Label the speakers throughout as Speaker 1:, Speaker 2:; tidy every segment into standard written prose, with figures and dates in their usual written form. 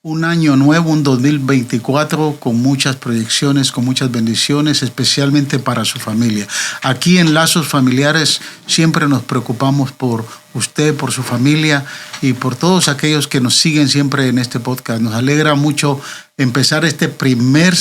Speaker 1: un año nuevo, un 2024 con muchas proyecciones, con muchas bendiciones, especialmente para su familia. Aquí en Lazos Familiares siempre nos preocupamos por usted, por su familia y por todos aquellos que nos siguen siempre en este podcast. Nos alegra mucho empezar este primer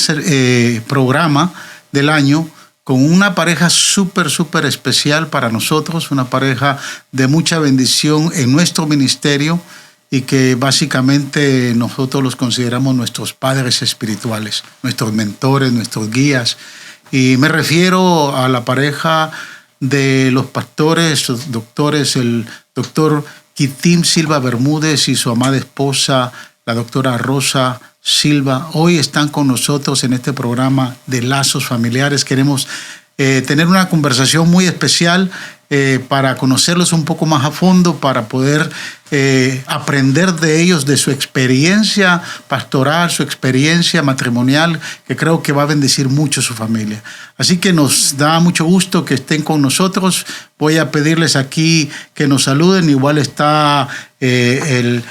Speaker 1: programa del año con una pareja súper especial para nosotros, una pareja de mucha bendición en nuestro ministerio y que básicamente nosotros los consideramos nuestros padres espirituales, nuestros mentores, nuestros guías. Y me refiero a la pareja de los pastores, los doctores, el doctor Kitim Silva Bermúdez y su amada esposa, la doctora Rosa Silva. Hoy están con nosotros en este programa de Lazos Familiares. Queremos tener una conversación muy especial para conocerlos un poco más a fondo, para poder aprender de ellos, de su experiencia pastoral, su experiencia matrimonial, que creo que va a bendecir mucho su familia. Así que nos da mucho gusto que estén con nosotros. Voy a pedirles aquí que nos saluden. Igual está el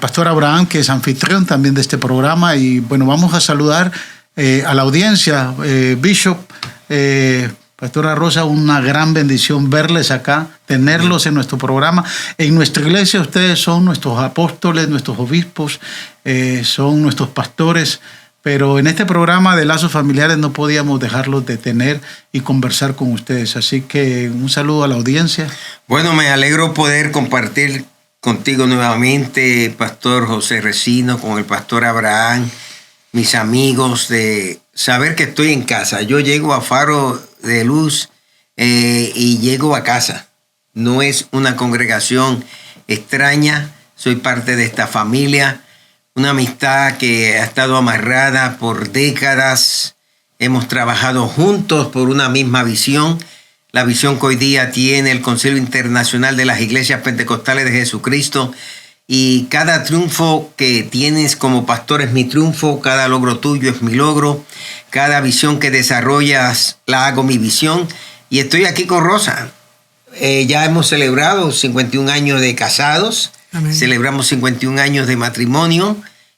Speaker 1: pastor Abraham, que es anfitrión también de este programa. Y bueno, vamos a saludar a la audiencia. Bishop, Pastora Rosa, una gran bendición verles acá, tenerlos en nuestro programa. En nuestra iglesia ustedes son nuestros apóstoles, nuestros obispos, son nuestros pastores, pero en este programa de Lazos Familiares no podíamos dejarlos de tener y conversar con ustedes. Así que un saludo a la audiencia.
Speaker 2: Bueno, me alegro poder compartir contigo nuevamente, Pastor José Resino, con el Pastor Abraham, mis amigos, de saber que estoy en casa. Yo llego a Faro de Luz y llego a casa. No es una congregación extraña, soy parte de esta familia, una amistad que ha estado amarrada por décadas. Hemos trabajado juntos por una misma visión, la visión que hoy día tiene el Concilio Internacional de las Iglesias Pentecostales de Jesucristo. Y cada triunfo que tienes como pastor es mi triunfo, cada logro tuyo es mi logro, cada visión que desarrollas la hago mi visión. Y estoy aquí con Rosa. Ya hemos celebrado 51 años de casados. Amén. Celebramos 51 años de matrimonio.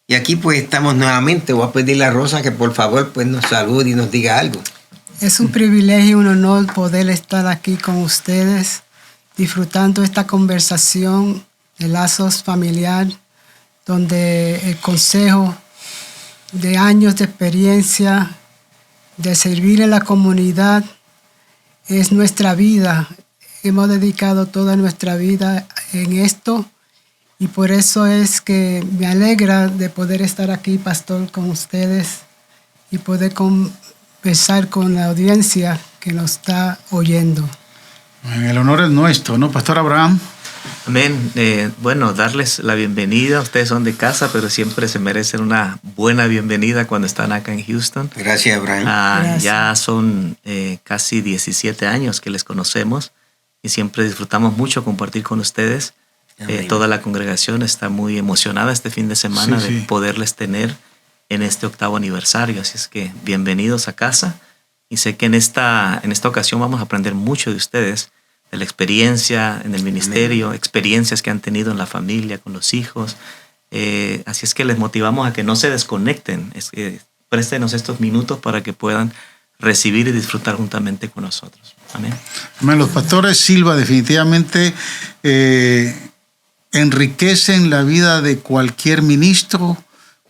Speaker 2: Y aquí pues estamos nuevamente. Voy a pedirle a Rosa que por favor pues nos salude y nos diga algo.
Speaker 3: Es un privilegio y un honor poder estar aquí con ustedes, disfrutando esta conversación de Lazos Familiar, donde el consejo de años de experiencia, de servir en la comunidad, es nuestra vida. Hemos dedicado toda nuestra vida en esto y por eso es que me alegra de poder estar aquí, pastor, con ustedes y poder conversar con la audiencia que nos está oyendo.
Speaker 1: El honor es nuestro, ¿no, Pastor Abraham?
Speaker 4: Amén. Bueno, darles la bienvenida. Ustedes son de casa, pero siempre se merecen una buena bienvenida cuando están acá en Houston.
Speaker 2: Gracias, Abraham.
Speaker 3: Gracias.
Speaker 4: Ya son casi 17 años que les conocemos y siempre disfrutamos mucho compartir con ustedes. Toda la congregación está muy emocionada este fin de semana de poderles tener en este 8º aniversario. Así es que bienvenidos a casa. Y sé que en esta ocasión vamos a aprender mucho de ustedes, de la experiencia en el ministerio, experiencias que han tenido en la familia, con los hijos. Así es que les motivamos a que no se desconecten. Préstenos estos minutos para que puedan recibir y disfrutar juntamente con nosotros. Amén.
Speaker 1: Amén. Los pastores Silva definitivamente enriquecen la vida de cualquier ministro,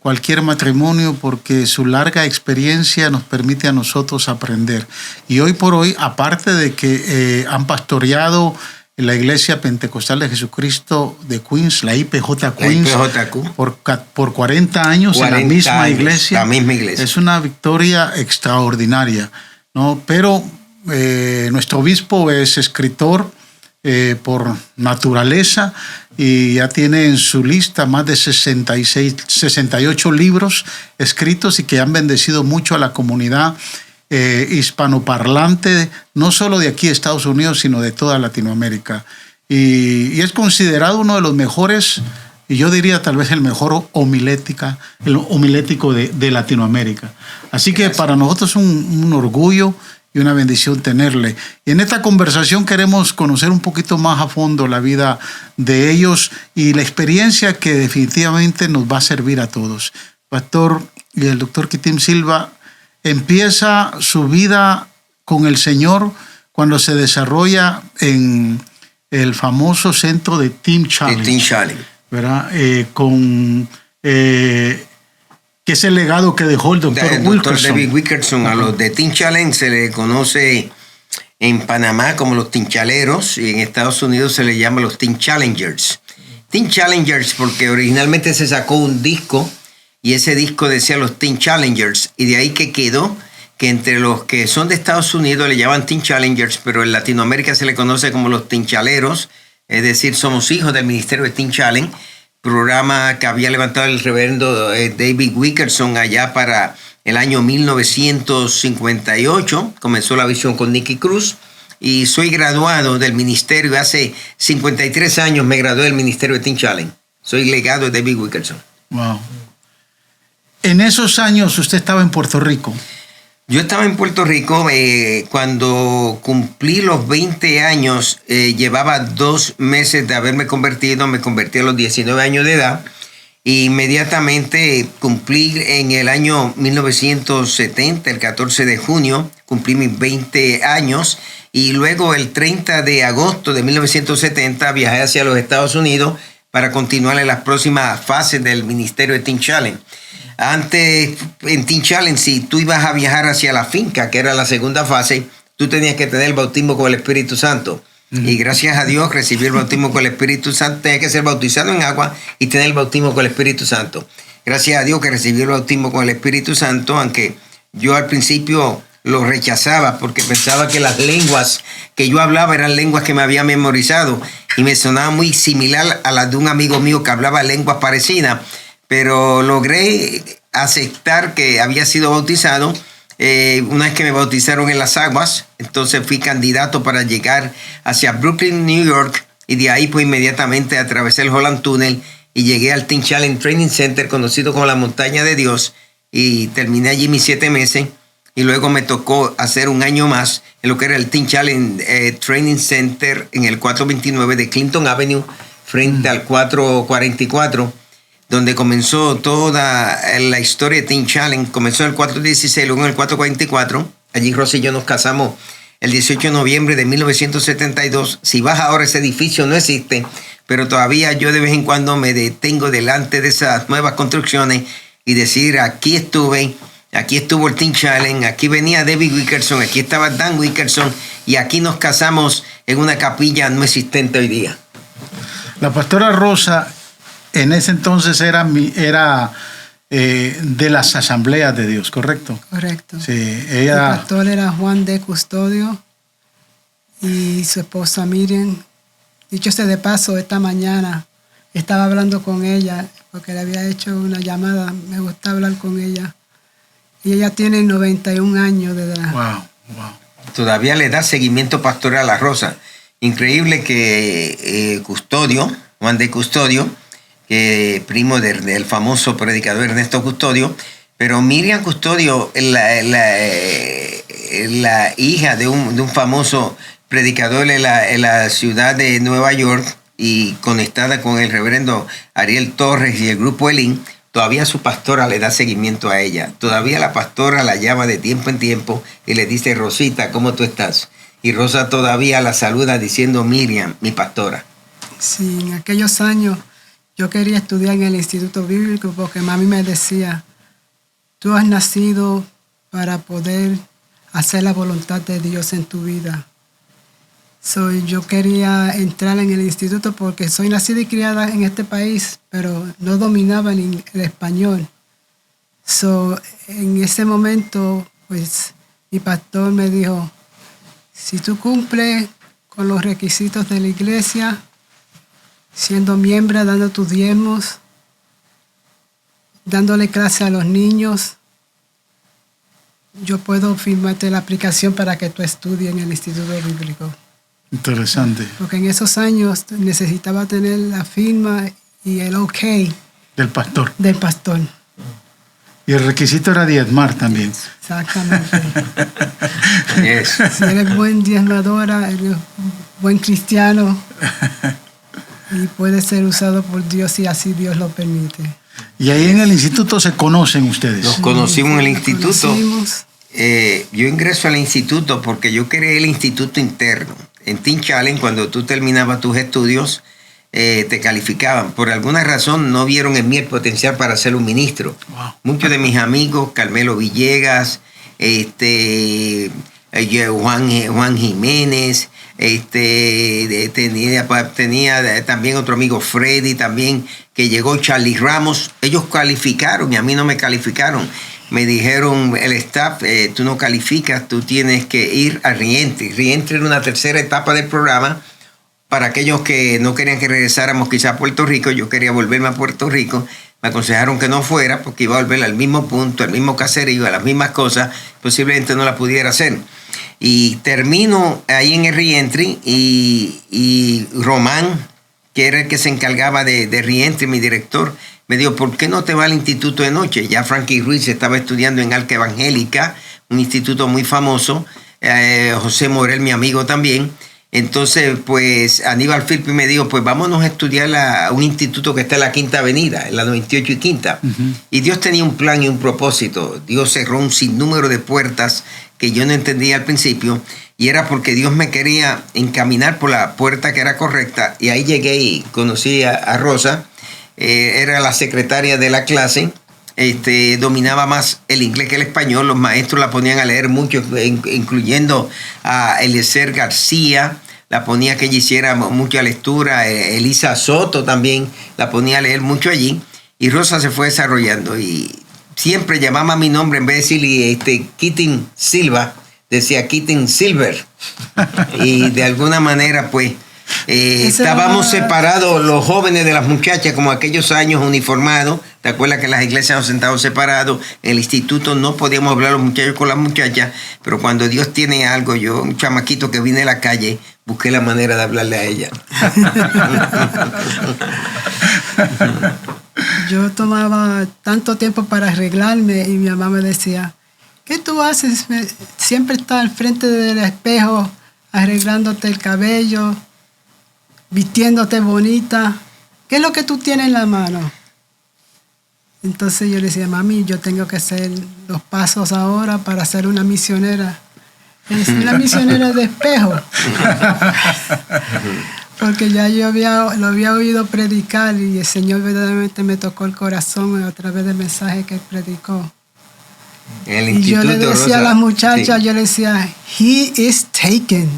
Speaker 1: cualquier matrimonio, porque su larga experiencia nos permite a nosotros aprender. Y hoy por hoy, aparte de que han pastoreado en la Iglesia Pentecostal de Jesucristo de Queens, la IPJ Queens, por 40 años en la misma iglesia. Es una victoria extraordinaria, ¿no? Pero nuestro obispo es escritor por naturaleza y ya tiene en su lista más de 68 libros escritos y que han bendecido mucho a la comunidad hispanoparlante, no solo de aquí de Estados Unidos, sino de toda Latinoamérica. Y es considerado uno de los mejores, y yo diría tal vez el mejor homilético de Latinoamérica. Así que para nosotros es un orgullo y una bendición tenerle. Y en esta conversación queremos conocer un poquito más a fondo la vida de ellos y la experiencia que definitivamente nos va a servir a todos. Pastor, y el doctor Kitim Silva empieza su vida con el Señor cuando se desarrolla en el famoso centro de Teen Challenge.
Speaker 2: Teen Challenge.
Speaker 1: ¿Verdad? Que es el legado que dejó el doctor
Speaker 2: David Wilkerson. A los de Teen Challenge se le conoce en Panamá como los tinchaleros y en Estados Unidos se le llama los Teen Challengers. Teen Challengers porque originalmente se sacó un disco y ese disco decía los Teen Challengers y de ahí que quedó que entre los que son de Estados Unidos le llaman Teen Challengers, pero en Latinoamérica se le conoce como los tinchaleros, es decir, somos hijos del ministerio de Teen Challenge, programa que había levantado el reverendo David Wilkerson allá para el año 1958. Comenzó la visión con Nicky Cruz y soy graduado del ministerio. Hace 53 años me gradué del ministerio de Teen Challenge. Soy legado de David Wilkerson.
Speaker 1: Wow. En esos años usted estaba en Puerto Rico.
Speaker 2: Yo estaba en Puerto Rico cuando cumplí los 20 años, llevaba 2 meses de haberme convertido, me convertí a los 19 años de edad. Inmediatamente cumplí en el año 1970, el 14 de junio, cumplí mis 20 años y luego el 30 de agosto de 1970 viajé hacia los Estados Unidos para continuar en las próximas fases del ministerio de Teen Challenge. Antes, en Teen Challenge, si tú ibas a viajar hacia la finca, que era la segunda fase, tú tenías que tener el bautismo con el Espíritu Santo. Y gracias a Dios recibí el bautismo con el Espíritu Santo. Tenía que ser bautizado en agua y tener el bautismo con el Espíritu Santo. Gracias a Dios que recibí el bautismo con el Espíritu Santo, aunque yo al principio lo rechazaba porque pensaba que las lenguas que yo hablaba eran lenguas que me había memorizado y me sonaba muy similar a las de un amigo mío que hablaba lenguas parecidas. Pero logré aceptar que había sido bautizado. Una vez que me bautizaron en las aguas, entonces fui candidato para llegar hacia Brooklyn, New York, y de ahí pues inmediatamente atravesé el Holland Tunnel y llegué al Teen Challenge Training Center, conocido como la Montaña de Dios, y terminé allí mis 7 meses, y luego me tocó hacer un año más en lo que era el Teen Challenge Training Center en el 429 de Clinton Avenue, frente al 444, donde comenzó toda la historia de Teen Challenge. Comenzó en el 416, luego en el 444. Allí Rosa y yo nos casamos el 18 de noviembre de 1972. Si vas ahora, ese edificio no existe, pero todavía yo de vez en cuando me detengo delante de esas nuevas construcciones y decir, aquí estuve, aquí estuvo el Teen Challenge, aquí venía David Wilkerson, aquí estaba Dan Wilkerson, y aquí nos casamos en una capilla no existente hoy día.
Speaker 1: La pastora Rosa en ese entonces era de las Asambleas de Dios, ¿correcto?
Speaker 3: Correcto.
Speaker 1: Sí,
Speaker 3: El pastor era Juan de Custodio y su esposa Miriam. Dicho sea de paso, esta mañana estaba hablando con ella porque le había hecho una llamada. Me gusta hablar con ella. Y ella tiene 91 años de edad.
Speaker 1: Wow.
Speaker 2: Todavía le da seguimiento pastoral a Rosa. Increíble que Juan de Custodio, primo del famoso predicador Ernesto Custodio, pero Miriam Custodio, la hija de un famoso predicador en la ciudad de Nueva York y conectada con el reverendo Ariel Torres y el grupo Elín, todavía su pastora le da seguimiento a ella. Todavía la pastora la llama de tiempo en tiempo y le dice, Rosita, ¿cómo tú estás? Y Rosa todavía la saluda diciendo, Miriam, mi pastora.
Speaker 3: Sí, en aquellos años yo quería estudiar en el Instituto Bíblico porque mami me decía, tú has nacido para poder hacer la voluntad de Dios en tu vida. Yo quería entrar en el instituto porque soy nacida y criada en este país, pero no dominaba el español. En ese momento, pues, mi pastor me dijo, si tú cumples con los requisitos de la iglesia, siendo miembro, dando tus diezmos, dándole clase a los niños, yo puedo firmarte la aplicación para que tú estudies en el Instituto Bíblico.
Speaker 1: Interesante.
Speaker 3: Porque en esos años necesitaba tener la firma y el ok
Speaker 1: del pastor. Y el requisito era diezmar también.
Speaker 3: Exactamente.
Speaker 2: Yes.
Speaker 3: Si eres buen diezmadora, eres buen cristiano y puede ser usado por Dios si así Dios lo permite.
Speaker 1: Y ahí en el instituto se conocen ustedes.
Speaker 2: Nos conocimos en el
Speaker 3: Nos
Speaker 2: instituto.
Speaker 3: conocimos.
Speaker 2: Yo ingreso al instituto porque yo creé el instituto interno. En Teen Challenge, cuando tú terminabas tus estudios, te calificaban. Por alguna razón no vieron en mí el potencial para ser un ministro.
Speaker 1: Wow.
Speaker 2: Muchos de mis amigos, Carmelo Villegas, Juan Jiménez, tenía también otro amigo Freddy también, que llegó Charlie Ramos. Ellos calificaron y a mí no me calificaron. Me dijeron el staff, tú no calificas, tú tienes que ir a Reentry. Reentry era una tercera etapa del programa para aquellos que no querían que regresáramos quizá a Puerto Rico. Yo quería volverme a Puerto Rico. Me aconsejaron que no fuera porque iba a volver al mismo punto, al mismo caserío, a las mismas cosas. Posiblemente no la pudiera hacer. Y termino ahí en el Reentry y Román, que era el que se encargaba de Reentry, mi director, me dijo, ¿por qué no te vas al instituto de noche? Ya Frankie Ruiz estaba estudiando en Arca Evangélica, un instituto muy famoso. José Morel, mi amigo también. Entonces, pues Aníbal Filpi me dijo, pues vámonos a estudiar a un instituto que está en la Quinta Avenida, en la 98 y Quinta. Uh-huh. Y Dios tenía un plan y un propósito. Dios cerró un sinnúmero de puertas que yo no entendía al principio, y era porque Dios me quería encaminar por la puerta que era correcta. Y ahí llegué y conocí a Rosa. Era la secretaria de la clase. Dominaba más el inglés que el español. Los maestros la ponían a leer mucho, incluyendo a Eliezer García. La ponía que ella hiciera mucha lectura. Elisa Soto también la ponía a leer mucho allí. Y Rosa se fue desarrollando. Y siempre llamaba mi nombre, en vez de decir Keating Silva, decía Keating Silver. Y de alguna manera, pues, estábamos separados los jóvenes de las muchachas, como aquellos años uniformados. ¿Te acuerdas que en las iglesias nos sentamos separados? En el instituto no podíamos hablar los muchachos con las muchachas, pero cuando Dios tiene algo, yo, un chamaquito que vine a la calle, busqué la manera de hablarle a ella.
Speaker 3: Yo tomaba tanto tiempo para arreglarme y mi mamá me decía, ¿qué tú haces? Siempre estás al frente del espejo arreglándote el cabello, vistiéndote bonita. ¿Qué es lo que tú tienes en la mano? Entonces yo le decía, mami, yo tengo que hacer los pasos ahora para ser una misionera. Es una misionera de espejo. Porque ya yo lo había oído predicar y el Señor verdaderamente me tocó el corazón a través del mensaje que él predicó. Y yo le decía Rosa, a las muchachas, sí. Yo le decía, he is taken.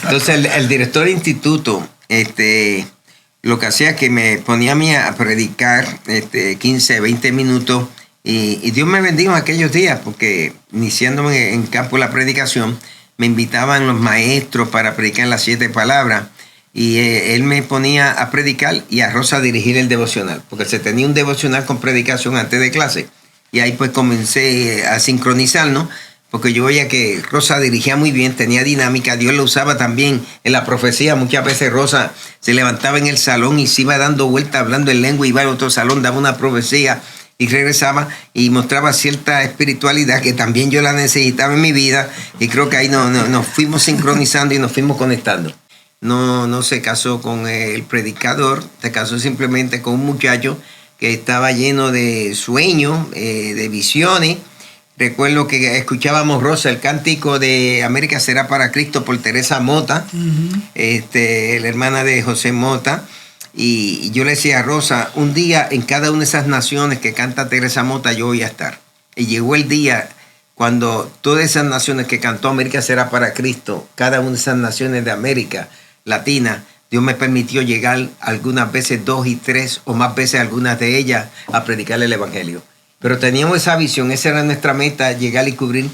Speaker 2: Entonces el director del instituto, lo que hacía que me ponía a mí a predicar 15, 20 minutos y Dios me bendijo en aquellos días porque iniciándome en campo de la predicación, me invitaban los maestros para predicar las 7 palabras y él me ponía a predicar y a Rosa a dirigir el devocional, porque se tenía un devocional con predicación antes de clase. Y ahí pues comencé a sincronizarnos, porque yo veía que Rosa dirigía muy bien, tenía dinámica, Dios lo usaba también en la profecía. Muchas veces Rosa se levantaba en el salón y se iba dando vueltas hablando en lengua, iba al otro salón, daba una profecía y regresaba y mostraba cierta espiritualidad que también yo la necesitaba en mi vida, y creo que ahí nos fuimos sincronizando y nos fuimos conectando. No se casó con el predicador, se casó simplemente con un muchacho que estaba lleno de sueños, de visiones. Recuerdo que escuchábamos, Rosa, el cántico de América será para Cristo por Teresa Mota, uh-huh. La hermana de José Mota. Y yo le decía a Rosa, un día en cada una de esas naciones que canta Teresa Mota yo voy a estar. Y llegó el día cuando todas esas naciones que cantó América será para Cristo, cada una de esas naciones de América Latina, Dios me permitió llegar algunas veces 2 y 3 o más veces algunas de ellas a predicar el evangelio. Pero teníamos esa visión, esa era nuestra meta, llegar y cubrir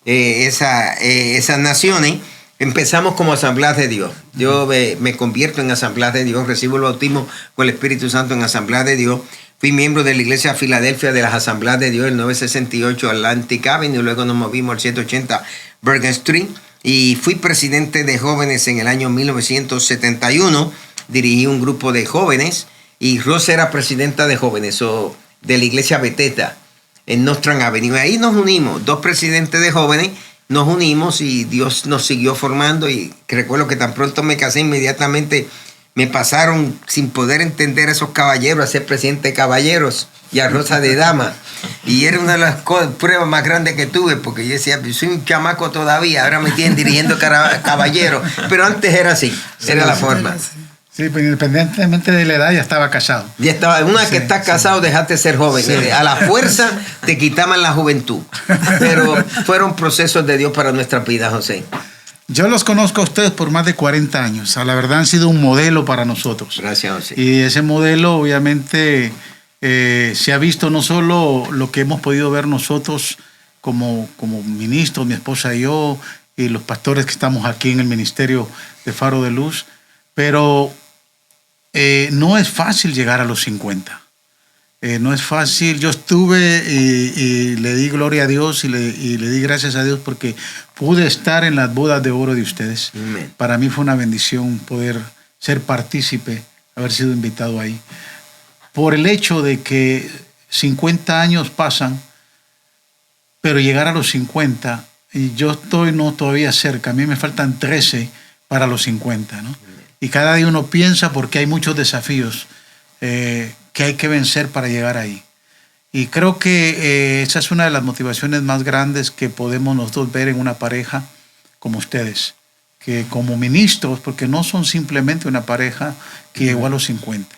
Speaker 2: esas naciones. Empezamos como Asambleas de Dios. Yo me convierto en Asambleas de Dios, recibo el bautismo con el Espíritu Santo en Asambleas de Dios. Fui miembro de la Iglesia Filadelfia de las Asambleas de Dios, el 968 Atlantic Avenue, luego nos movimos al 780 Bergen Street. Y fui presidente de jóvenes en el año 1971. Dirigí un grupo de jóvenes y Rosa era presidenta de jóvenes. de la iglesia Betesda en Nostrand Avenue. Ahí nos unimos, 2 presidentes de jóvenes, nos unimos y Dios nos siguió formando. Y recuerdo que tan pronto me casé, inmediatamente me pasaron, sin poder entender a esos caballeros, a ser presidente de caballeros y a Rosa de dama. Y era una de las pruebas más grandes que tuve, porque yo decía, soy un chamaco todavía, ahora me tienen dirigiendo caballeros. Pero antes era así, era la forma.
Speaker 1: Sí, pues independientemente de la edad ya estaba casado.
Speaker 2: Ya estaba, que estás casado, dejaste de ser joven. Sí. A la fuerza te quitaban la juventud. Pero fueron procesos de Dios para nuestra vida, José.
Speaker 1: Yo los conozco a ustedes por más de 40 años. La verdad han sido un modelo para nosotros.
Speaker 2: Gracias, José.
Speaker 1: Y ese modelo obviamente se ha visto no solo lo que hemos podido ver nosotros como ministros, mi esposa y yo, y los pastores que estamos aquí en el ministerio de Faro de Luz, pero no es fácil llegar a los 50. No es fácil. Yo estuve y le di gloria a Dios y le di gracias a Dios porque pude estar en las bodas de oro de ustedes.
Speaker 2: Amén.
Speaker 1: Para mí fue una bendición poder ser partícipe, haber sido invitado ahí. Por el hecho de que 50 años pasan, pero llegar a los 50, y yo estoy todavía cerca, a mí me faltan 13 para los 50, ¿no? Y cada día uno piensa porque hay muchos desafíos que hay que vencer para llegar ahí. Y creo que esa es una de las motivaciones más grandes que podemos nosotros ver en una pareja como ustedes, que como ministros, porque no son simplemente una pareja que llegó a los 50,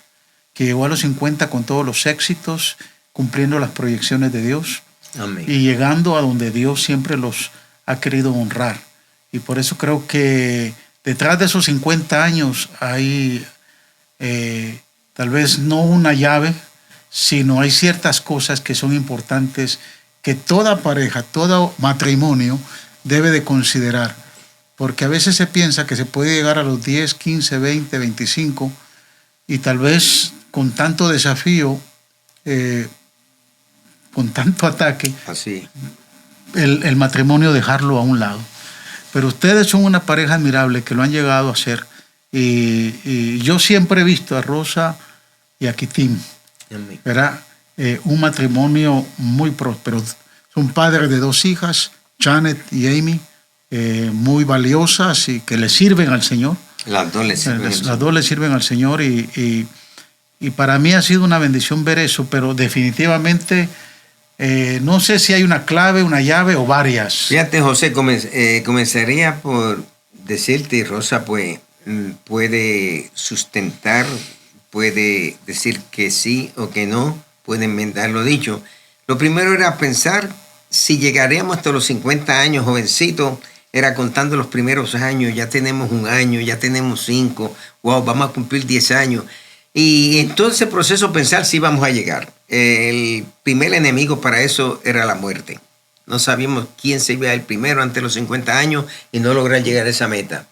Speaker 1: que llegó a los 50 con todos los éxitos, cumpliendo las proyecciones de Dios.
Speaker 2: Amén.
Speaker 1: Y llegando a donde Dios siempre los ha querido honrar. Y por eso creo que detrás de esos 50 años hay tal vez no una llave, sino hay ciertas cosas que son importantes que toda pareja, todo matrimonio debe de considerar. Porque a veces se piensa que se puede llegar a los 10, 15, 20, 25 y tal vez con tanto desafío, con tanto ataque,
Speaker 2: así,
Speaker 1: el matrimonio dejarlo a un lado. Pero ustedes son una pareja admirable que lo han llegado a ser. Y yo siempre he visto a Rosa y a Kitim, ¿verdad? Un matrimonio muy próspero. Son padres de 2 hijas, Janet y Amy, muy valiosas y que le sirven al Señor.
Speaker 2: Las dos le sirven.
Speaker 1: Las dos le sirven al Señor y para mí ha sido una bendición ver eso, pero definitivamente no sé si hay una clave, una llave o varias.
Speaker 2: Fíjate, José, comenzaría por decirte, Rosa, pues puede sustentar, puede decir que sí o que no, puede enmendar lo dicho. Lo primero era pensar si llegaríamos hasta los 50 años, jovencito, era contando los primeros años, ya tenemos 1 año, ya tenemos 5, wow, vamos a cumplir 10 años. Y en todo ese proceso pensar si vamos a llegar. El primer enemigo para eso era la muerte. No sabíamos quién se iba el primero ante los 50 años y no lograr llegar a esa meta.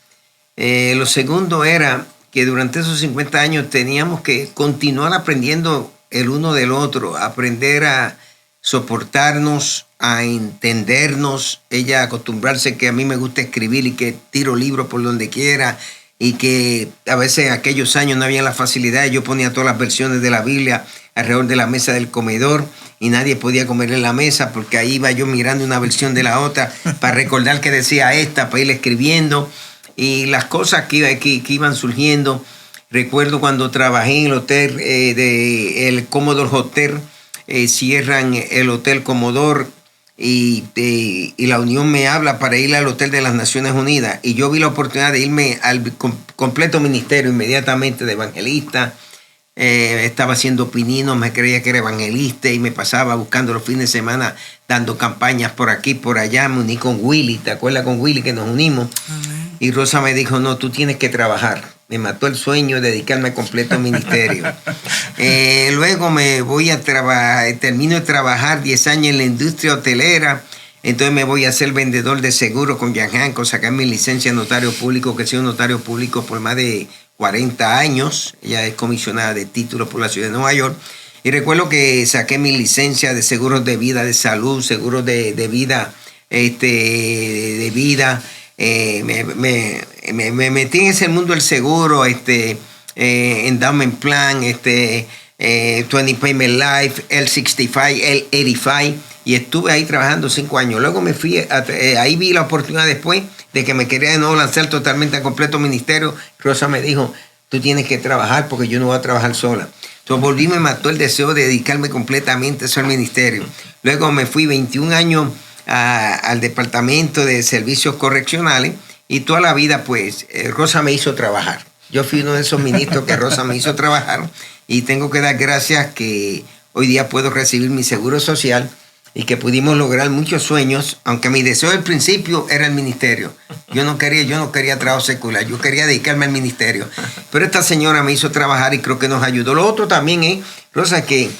Speaker 2: Lo segundo era que durante esos 50 años teníamos que continuar aprendiendo el uno del otro, aprender a soportarnos, a entendernos. Ella acostumbrarse que a mí me gusta escribir y que tiro libros por donde quiera y que a veces en aquellos años no había la facilidad. Yo ponía todas las versiones de la Biblia alrededor de la mesa del comedor y nadie podía comer en la mesa porque ahí iba yo mirando una versión de la otra para recordar que decía esta, para ir escribiendo. Y las cosas que iban surgiendo. Recuerdo cuando trabajé en el hotel el Commodore Hotel, cierran el Hotel Commodore y la Unión me habla para ir al Hotel de las Naciones Unidas. Y yo vi la oportunidad de irme al completo ministerio inmediatamente de evangelista. Estaba haciendo pininos, me creía que era evangelista y me pasaba buscando los fines de semana, dando campañas por aquí, por allá. Me uní con Willy, ¿te acuerdas con Willy que nos unimos? Amén. Y Rosa me dijo, no, tú tienes que trabajar. Me mató el sueño de dedicarme completo al ministerio. Luego me voy a trabajar, termino de trabajar 10 años en la industria hotelera. Entonces me voy a ser vendedor de seguros con Jan Hanco, sacar mi licencia de notario público, que he sido notario público por más de 40 años. Ella es comisionada de títulos por la ciudad de Nueva York. Y recuerdo que saqué mi licencia de seguros de vida, de salud, seguros de vida, de vida. Me metí en ese mundo del seguro, endowment plan, 20 Payment Life, el 65, el 85, y estuve ahí trabajando 5 años. Luego me fui, ahí vi la oportunidad después de que me quería de nuevo lanzar totalmente a completo ministerio. Rosa me dijo, tú tienes que trabajar porque yo no voy a trabajar sola. Entonces volví y me mató el deseo de dedicarme completamente a eso al ministerio. Luego me fui 21 años al departamento de servicios correccionales y toda la vida pues Rosa me hizo trabajar. Yo fui uno de esos ministros que Rosa me hizo trabajar y tengo que dar gracias que hoy día puedo recibir mi seguro social y que pudimos lograr muchos sueños, aunque mi deseo al principio era el ministerio. Yo no quería trabajo secular, yo quería dedicarme al ministerio. Pero esta señora me hizo trabajar y creo que nos ayudó. Lo otro también es, Rosa, que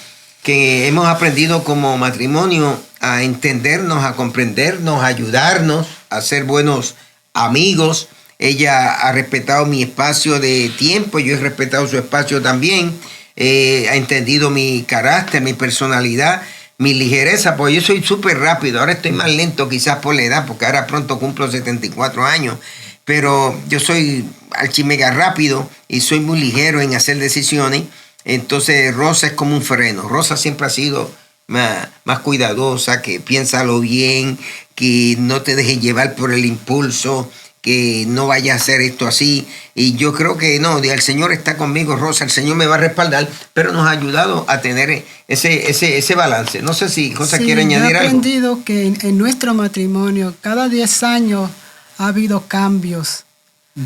Speaker 2: hemos aprendido como matrimonio a entendernos, a comprendernos, a ayudarnos, a ser buenos amigos. Ella ha respetado mi espacio de tiempo, yo he respetado su espacio también. Ha entendido mi carácter, mi personalidad, mi ligereza, porque yo soy súper rápido. Ahora estoy más lento quizás por la edad, porque ahora pronto cumplo 74 años. Pero yo soy archimega rápido y soy muy ligero en hacer decisiones. Entonces Rosa es como un freno. Rosa siempre ha sido más cuidadosa, que piénsalo bien, que no te dejes llevar por el impulso, que no vaya a hacer esto así. Y yo creo que no, el Señor está conmigo, Rosa, el Señor me va a respaldar, pero nos ha ayudado a tener ese balance. No sé si Rosa quiere añadir algo.
Speaker 3: He aprendido que en nuestro matrimonio, cada 10 años ha habido cambios,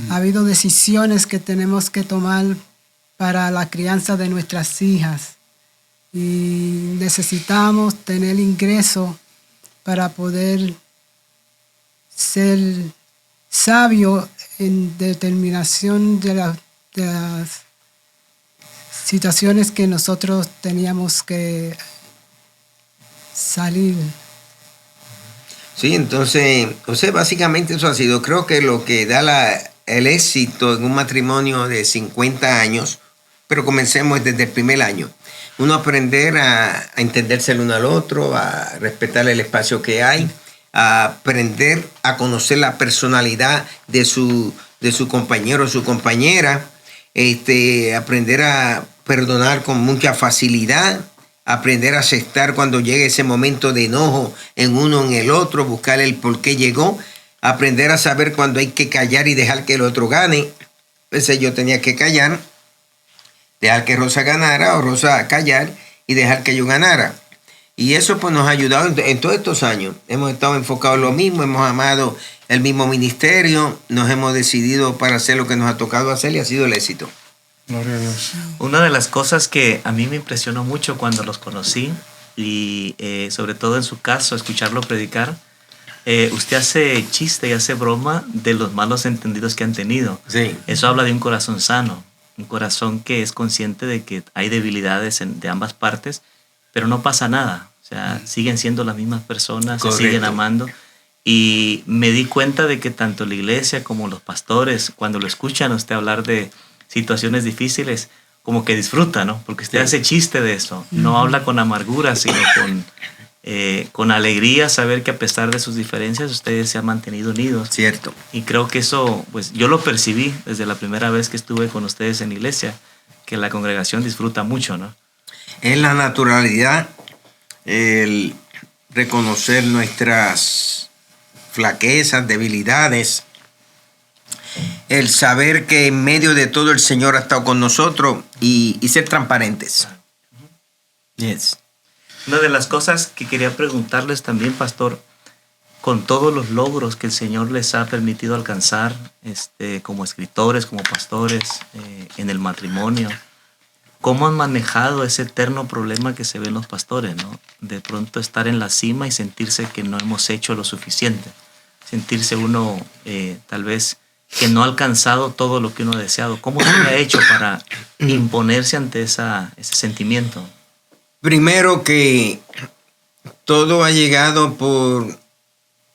Speaker 3: ha habido decisiones que tenemos que tomar para la crianza de nuestras hijas. Y necesitamos tener ingresos para poder ser sabio en determinación de las situaciones que nosotros teníamos que salir.
Speaker 2: Sí, entonces, básicamente eso ha sido, creo que lo que da el éxito en un matrimonio de 50 años, pero comencemos desde el primer año. Uno aprender a entenderse el uno al otro, a respetar el espacio que hay, a aprender a conocer la personalidad de su compañero o su compañera, aprender a perdonar con mucha facilidad, aprender a aceptar cuando llegue ese momento de enojo en uno en el otro, buscar el por qué llegó, aprender a saber cuando hay que callar y dejar que el otro gane. Entonces yo tenía que callar, dejar que Rosa ganara o Rosa callar y dejar que yo ganara. Y eso pues nos ha ayudado en todos estos años. Hemos estado enfocados en lo mismo, hemos amado el mismo ministerio, nos hemos decidido para hacer lo que nos ha tocado hacer y ha sido el éxito.
Speaker 1: Gloria a Dios.
Speaker 4: Una de las cosas que a mí me impresionó mucho cuando los conocí y sobre todo en su caso, escucharlo predicar, usted hace chiste y hace broma de los malos entendidos que han tenido.
Speaker 2: Sí.
Speaker 4: Eso habla de un corazón sano, un corazón que es consciente de que hay debilidades de ambas partes, pero no pasa nada. O sea, siguen siendo las mismas personas,
Speaker 2: Correcto.
Speaker 4: se siguen amando. Y me di cuenta de que tanto la iglesia como los pastores, cuando lo escuchan a usted hablar de situaciones difíciles, como que disfruta, ¿no? Porque usted hace chiste de eso. No habla con amargura, sino con alegría, saber que a pesar de sus diferencias, ustedes se han mantenido unidos.
Speaker 2: Cierto.
Speaker 4: Y creo que eso, pues yo lo percibí desde la primera vez que estuve con ustedes en la iglesia, que la congregación disfruta mucho, ¿no?
Speaker 2: Es la naturalidad, el reconocer nuestras flaquezas, debilidades, el saber que en medio de todo el Señor ha estado con nosotros y ser transparentes. Yes.
Speaker 4: Una de las cosas que quería preguntarles también, pastor, con todos los logros que el Señor les ha permitido alcanzar, como escritores, como pastores, en el matrimonio, ¿cómo han manejado ese eterno problema que se ve en los pastores, ¿no? De pronto estar en la cima y sentirse que no hemos hecho lo suficiente. Sentirse uno tal vez que no ha alcanzado todo lo que uno ha deseado. ¿Cómo se ha hecho para imponerse ante ese sentimiento?
Speaker 2: Primero que todo ha llegado por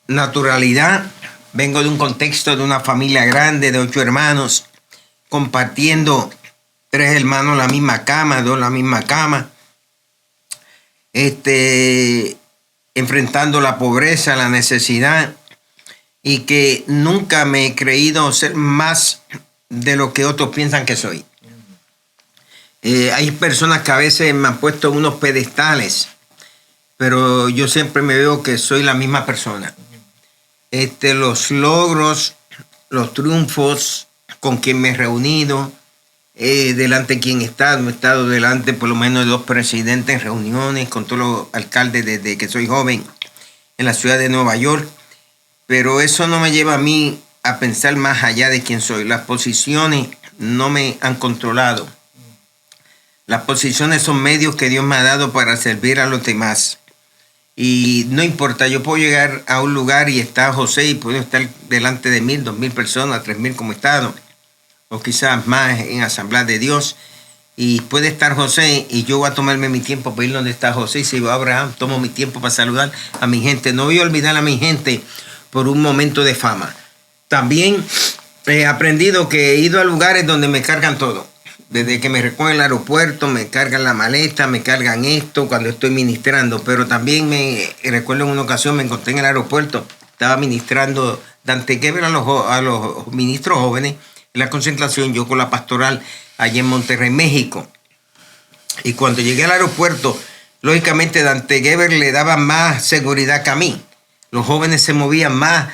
Speaker 2: naturalidad. Vengo de un contexto de una familia grande de 8 hermanos, compartiendo 3 hermanos en la misma cama, 2 en la misma cama, enfrentando la pobreza, la necesidad, y que nunca me he creído ser más de lo que otros piensan que soy. Hay personas que a veces me han puesto unos pedestales, pero yo siempre me veo que soy la misma persona. Los logros, los triunfos con quien me he reunido, delante de quien he estado delante por lo menos de 2 presidentes en reuniones con todos los alcaldes desde que soy joven en la ciudad de Nueva York, pero eso no me lleva a mí a pensar más allá de quién soy. Las posiciones no me han controlado. Las posiciones son medios que Dios me ha dado para servir a los demás. Y no importa, yo puedo llegar a un lugar y está José y puedo estar delante de 1,000, 2,000 personas, 3,000 como he estado, o quizás más en Asamblea de Dios. Y puede estar José y yo voy a tomarme mi tiempo para ir donde está José. Y si voy a Abraham, tomo mi tiempo para saludar a mi gente. No voy a olvidar a mi gente por un momento de fama. También he aprendido que he ido a lugares donde me cargan todo. Desde que me recogen el aeropuerto, me cargan la maleta, me cargan esto cuando estoy ministrando. Pero también me recuerdo en una ocasión me encontré en el aeropuerto, estaba ministrando Dante Gebel a los ministros jóvenes en la concentración, yo con la pastoral allá en Monterrey, México. Y cuando llegué al aeropuerto, lógicamente Dante Gebel le daba más seguridad que a mí. Los jóvenes se movían más,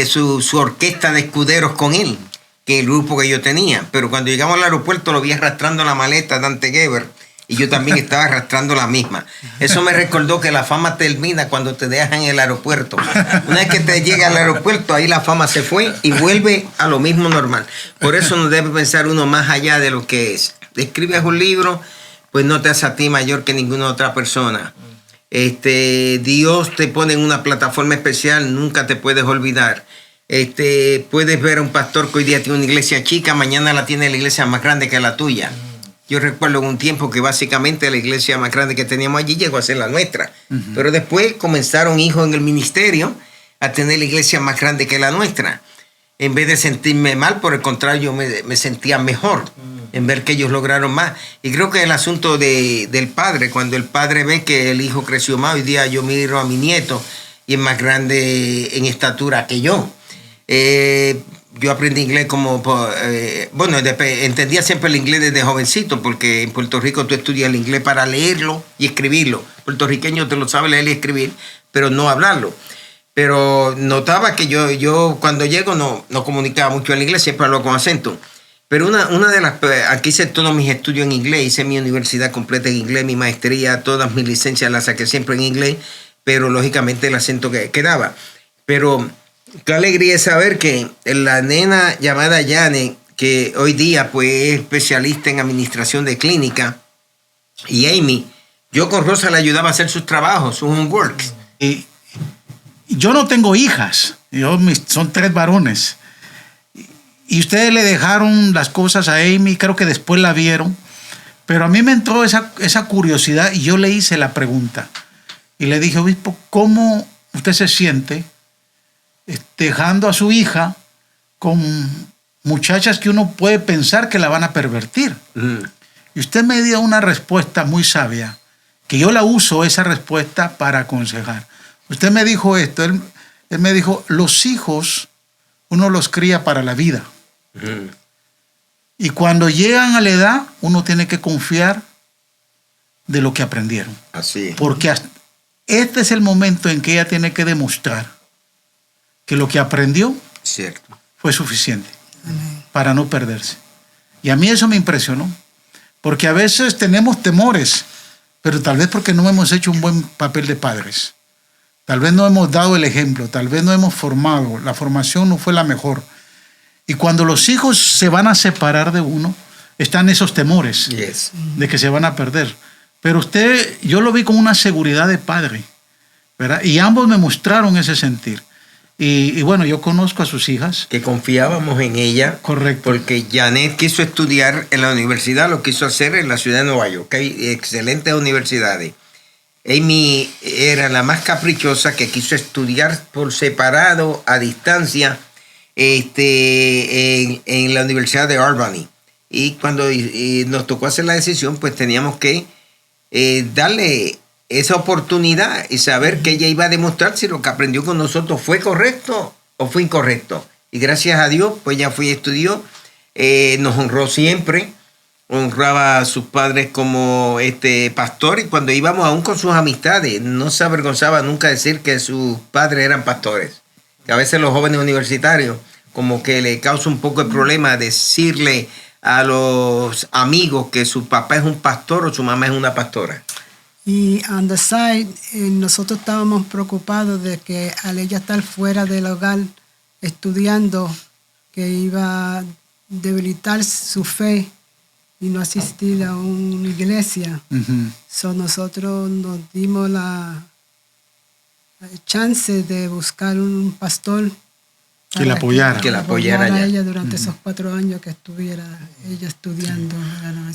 Speaker 2: su orquesta de escuderos con él que el grupo que yo tenía. Pero cuando llegamos al aeropuerto lo vi arrastrando la maleta Dante Gebel y yo también estaba arrastrando la misma. Eso me recordó que la fama termina cuando te dejan en el aeropuerto. Una vez que te llega al aeropuerto, ahí la fama se fue y vuelve a lo mismo normal. Por eso no debe pensar uno más allá de lo que es. Escribes un libro, pues no te hace a ti mayor que ninguna otra persona. Dios te pone en una plataforma especial, nunca te puedes olvidar. Puedes ver a un pastor que hoy día tiene una iglesia chica, mañana la tiene la iglesia más grande que la tuya. Yo recuerdo en un tiempo que básicamente la iglesia más grande que teníamos allí llegó a ser la nuestra. Pero después comenzaron hijos en el ministerio a tener la iglesia más grande que la nuestra. En vez de sentirme mal, por el contrario, me sentía mejor en ver que ellos lograron más. Y creo que el asunto del padre, cuando el padre ve que el hijo creció más, hoy día yo miro a mi nieto y es más grande en estatura que yo. Yo aprendí inglés entendía siempre el inglés desde jovencito, porque en Puerto Rico tú estudias el inglés para leerlo y escribirlo. Puertorriqueño te lo sabe leer y escribir, pero no hablarlo. Pero notaba que yo cuando llego no comunicaba mucho en inglés, siempre hablo con acento. Pero una de las... Aquí hice todos mis estudios en inglés, hice mi universidad completa en inglés, mi maestría, todas mis licencias las saqué siempre en inglés, pero lógicamente el acento que quedaba. Pero qué alegría es saber que la nena llamada Janet, que hoy día pues es especialista en administración de clínica, y Amy, yo con Rosa le ayudaba a hacer sus trabajos, sus homeworks.
Speaker 1: Y yo no tengo hijas, son 3 varones. Y ustedes le dejaron las cosas a Amy, creo que después la vieron, pero a mí me entró esa curiosidad y yo le hice la pregunta. Y le dije, obispo, ¿cómo usted se siente dejando a su hija con muchachas que uno puede pensar que la van a pervertir? Y usted me dio una respuesta muy sabia, que yo la uso esa respuesta para aconsejar. Usted me dijo esto, él me dijo, los hijos uno los cría para la vida. Y cuando llegan a la edad, uno tiene que confiar de lo que aprendieron.
Speaker 2: Así es.
Speaker 1: Porque este es el momento en que ella tiene que demostrar que lo que aprendió fue suficiente para no perderse. Y a mí eso me impresionó, porque a veces tenemos temores, pero tal vez porque no hemos hecho un buen papel de padres. Tal vez no hemos dado el ejemplo, tal vez no hemos formado, la formación no fue la mejor. Y cuando los hijos se van a separar de uno, están esos temores de que se van a perder. Pero yo lo vi con una seguridad de padre, ¿verdad? Y ambos me mostraron ese sentir. Y bueno, yo conozco a sus hijas.
Speaker 2: Que confiábamos en ella.
Speaker 1: Correcto.
Speaker 2: Porque Janet quiso estudiar en la universidad, lo quiso hacer en la ciudad de Nueva York. Hay excelentes universidades. Amy era la más caprichosa, que quiso estudiar por separado, a distancia, en la Universidad de Albany. Y cuando nos tocó hacer la decisión, pues teníamos que darle esa oportunidad y saber que ella iba a demostrar si lo que aprendió con nosotros fue correcto o fue incorrecto. Y gracias a Dios, pues ella fue y estudió, nos honró siempre. honraba a sus padres como pastor, y cuando íbamos aún con sus amistades, no se avergonzaba nunca decir que sus padres eran pastores. Que a veces los jóvenes universitarios como que le causa un poco de problema decirle a los amigos que su papá es un pastor o su mamá es una pastora.
Speaker 3: Y on the side, nosotros estábamos preocupados de que al ella estar fuera del hogar estudiando, que iba a debilitar su fe y no asistir a una iglesia. So nosotros nos dimos la chance de buscar un pastor
Speaker 1: que la apoyara.
Speaker 2: Que la apoyara
Speaker 3: a ella durante esos 4 años que estuviera ella estudiando.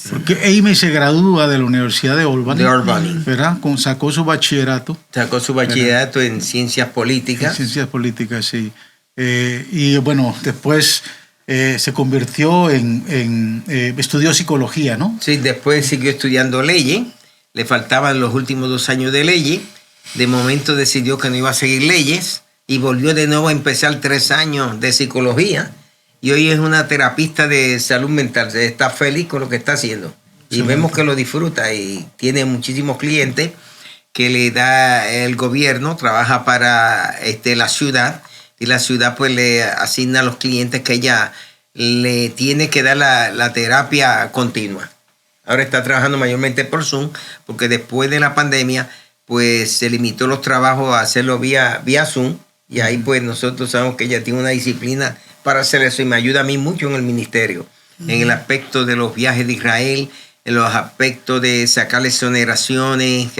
Speaker 1: Porque Amy se gradúa de la Universidad de Albany. ¿Verdad? Sacó su bachillerato.
Speaker 2: Sacó su bachillerato en ciencias políticas.
Speaker 1: En ciencias políticas, sí. Y bueno, después se convirtió estudió psicología, ¿no?
Speaker 2: Sí, después siguió estudiando leyes. Le faltaban los últimos 2 años de leyes. De momento decidió que no iba a seguir leyes y volvió de nuevo a empezar 3 años de psicología. Y hoy es una terapista de salud mental. Está feliz con lo que está haciendo. Y vemos que lo disfruta y tiene muchísimos clientes que le da el gobierno. Trabaja para la ciudad. Y la ciudad pues le asigna a los clientes que ella le tiene que dar la terapia continua. Ahora está trabajando mayormente por Zoom, porque después de la pandemia pues se limitó los trabajos a hacerlo vía Zoom. Y ahí pues nosotros sabemos que ella tiene una disciplina para hacer eso y me ayuda a mí mucho en el ministerio. En el aspecto de los viajes de Israel, en los aspectos de sacar exoneraciones,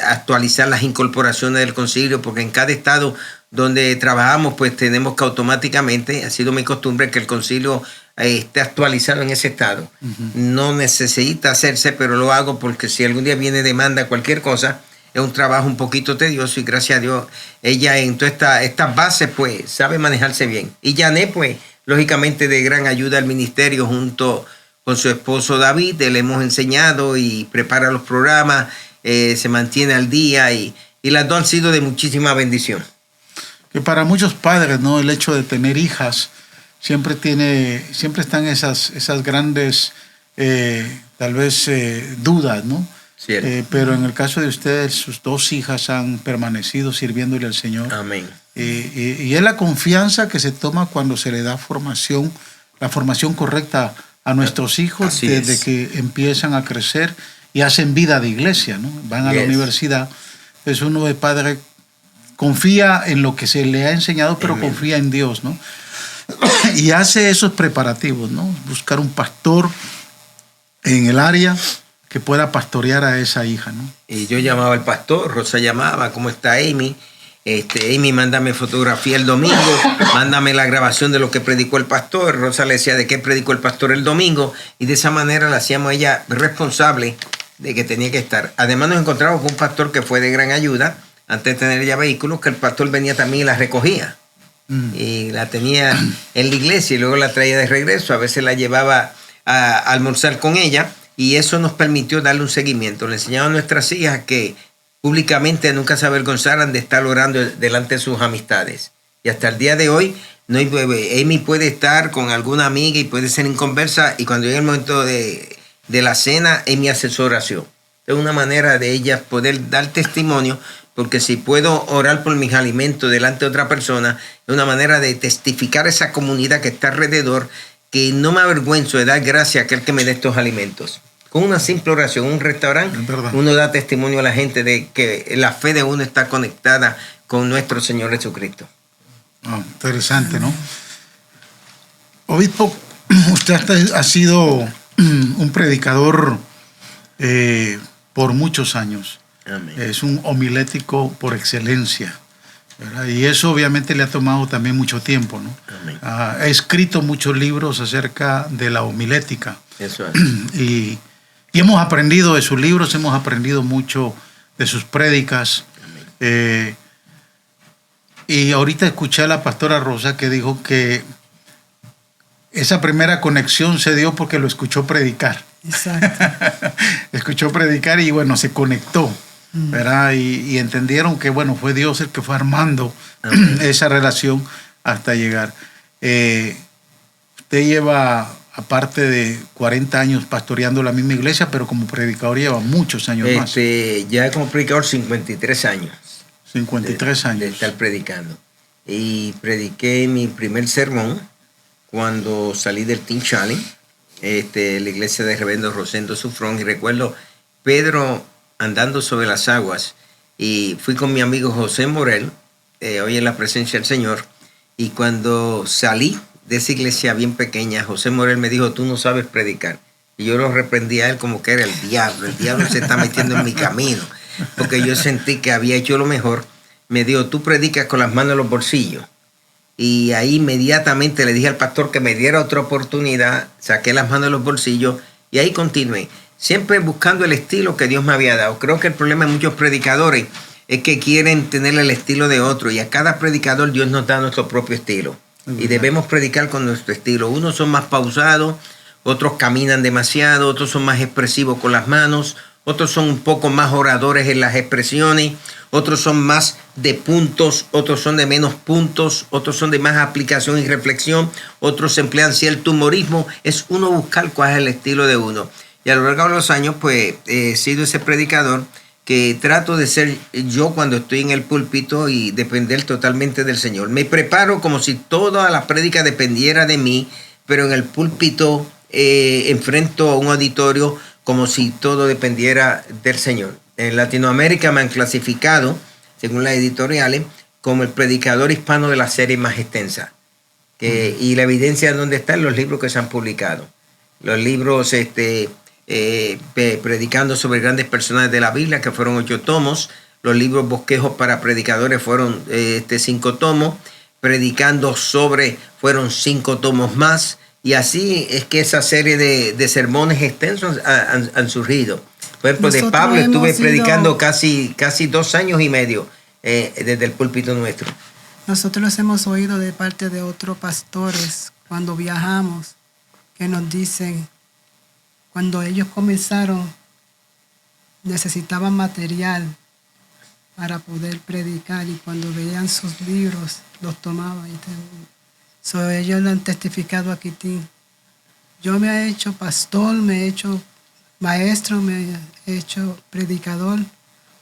Speaker 2: actualizar las incorporaciones del concilio, porque en cada estado donde trabajamos, pues tenemos que automáticamente, ha sido mi costumbre que el concilio esté actualizado en ese estado. No necesita hacerse, pero lo hago porque si algún día viene demanda, cualquier cosa, es un trabajo un poquito tedioso y gracias a Dios, ella en todas estas bases, pues, sabe manejarse bien. Y Janet, pues, lógicamente de gran ayuda al ministerio junto con su esposo David, le hemos enseñado y prepara los programas, se mantiene al día y las dos han sido de muchísima bendición.
Speaker 1: Que para muchos padres, ¿no? El hecho de tener hijas siempre están esas grandes, tal vez, dudas, ¿no? Pero en el caso de ustedes, sus 2 hijas han permanecido sirviéndole al Señor.
Speaker 2: Amén.
Speaker 1: Y es la confianza que se toma cuando se le da la formación correcta a nuestros hijos. Así desde es. Que empiezan a crecer y hacen vida de iglesia, ¿no? Van a la universidad. Entonces uno de padre confía en lo que se le ha enseñado, pero Amén. Confía en Dios, ¿no? Y hace esos preparativos, ¿no? Buscar un pastor en el área que pueda pastorear a esa hija, ¿no?
Speaker 2: Y yo llamaba al pastor, Rosa llamaba, ¿cómo está Amy? Amy, mándame fotografía el domingo, mándame la grabación de lo que predicó el pastor. Rosa le decía de qué predicó el pastor el domingo y de esa manera la hacíamos a ella responsable de que tenía que estar. Además nos encontramos con un pastor que fue de gran ayuda, antes de tener ya vehículos, que el pastor venía también y la recogía. Y la tenía en la iglesia y luego la traía de regreso. A veces la llevaba a almorzar con ella. Y eso nos permitió darle un seguimiento. Le enseñaba a nuestras hijas que públicamente nunca se avergonzaran de estar orando delante de sus amistades. Y hasta el día de hoy, Amy puede estar con alguna amiga y puede ser en conversa. Y cuando llega el momento de la cena, Amy hace su oración. Es una manera de ellas poder dar testimonio, porque si puedo orar por mis alimentos delante de otra persona, es una manera de testificar a esa comunidad que está alrededor, que no me avergüenzo de dar gracias a aquel que me dé estos alimentos. Con una simple oración, un restaurante, uno da testimonio a la gente de que la fe de uno está conectada con nuestro Señor Jesucristo.
Speaker 1: Oh, interesante, ¿no? Obispo, usted ha sido un predicador por muchos años.
Speaker 2: Amén.
Speaker 1: Es un homilético por excelencia, ¿verdad? Y eso obviamente le ha tomado también mucho tiempo, ¿no?
Speaker 2: Amén.
Speaker 1: Ha escrito muchos libros acerca de la homilética.
Speaker 2: Eso es.
Speaker 1: Y hemos aprendido de sus libros, hemos aprendido mucho de sus prédicas. Y ahorita escuché a la pastora Rosa que dijo que esa primera conexión se dio porque lo escuchó predicar.
Speaker 3: Exacto.
Speaker 1: Escuchó predicar y bueno, se conectó, ¿verdad? Y entendieron que bueno, fue Dios el que fue armando esa relación hasta llegar. Usted lleva aparte de 40 años pastoreando la misma iglesia, pero como predicador lleva muchos años más.
Speaker 2: Ya como predicador 53 años.
Speaker 1: 53 años.
Speaker 2: De estar predicando. Y prediqué mi primer sermón cuando salí del Teen Challenge, la iglesia de Reverendo Rosendo Sufrón, y recuerdo Pedro andando sobre las aguas, y fui con mi amigo José Morel, hoy en la presencia del Señor, y cuando salí de esa iglesia bien pequeña, José Morel me dijo, tú no sabes predicar. Y yo lo reprendí a él como que era el diablo se está metiendo en mi camino, porque yo sentí que había hecho lo mejor. Me dijo, tú predicas con las manos en los bolsillos. Y ahí inmediatamente le dije al pastor que me diera otra oportunidad, saqué las manos de los bolsillos y ahí continué, siempre buscando el estilo que Dios me había dado. Creo que el problema de muchos predicadores es que quieren tener el estilo de otro, y a cada predicador Dios nos da nuestro propio estilo. Y debemos predicar con nuestro estilo. Unos son más pausados, otros caminan demasiado, otros son más expresivos con las manos, otros son un poco más oradores en las expresiones, otros son más de puntos, otros son de menos puntos, otros son de más aplicación y reflexión, otros emplean cierto humorismo. Es uno buscar cuál es el estilo de uno. Y a lo largo de los años, pues, he sido ese predicador que trato de ser yo cuando estoy en el púlpito y depender totalmente del Señor. Me preparo como si toda la prédica dependiera de mí, pero en el púlpito enfrento a un auditorio como si todo dependiera del Señor. En Latinoamérica me han clasificado, según las editoriales, como el predicador hispano de la serie más extensa. Y la evidencia de dónde está en los libros que se han publicado. Los libros predicando sobre grandes personajes de la Biblia, que fueron 8 tomos. Los libros Bosquejos para predicadores fueron 5 tomos. Predicando sobre fueron 5 tomos más. Y así es que esa serie de sermones extensos han surgido. Por ejemplo, de Pablo estuve predicando casi 2 años y medio desde el púlpito nuestro.
Speaker 3: Nosotros los hemos oído de parte de otros pastores cuando viajamos, que nos dicen, cuando ellos comenzaron, necesitaban material para poder predicar, y cuando veían sus libros, los tomaban. Ellos lo han testificado aquí. Yo me he hecho pastor, me he hecho maestro, me he hecho predicador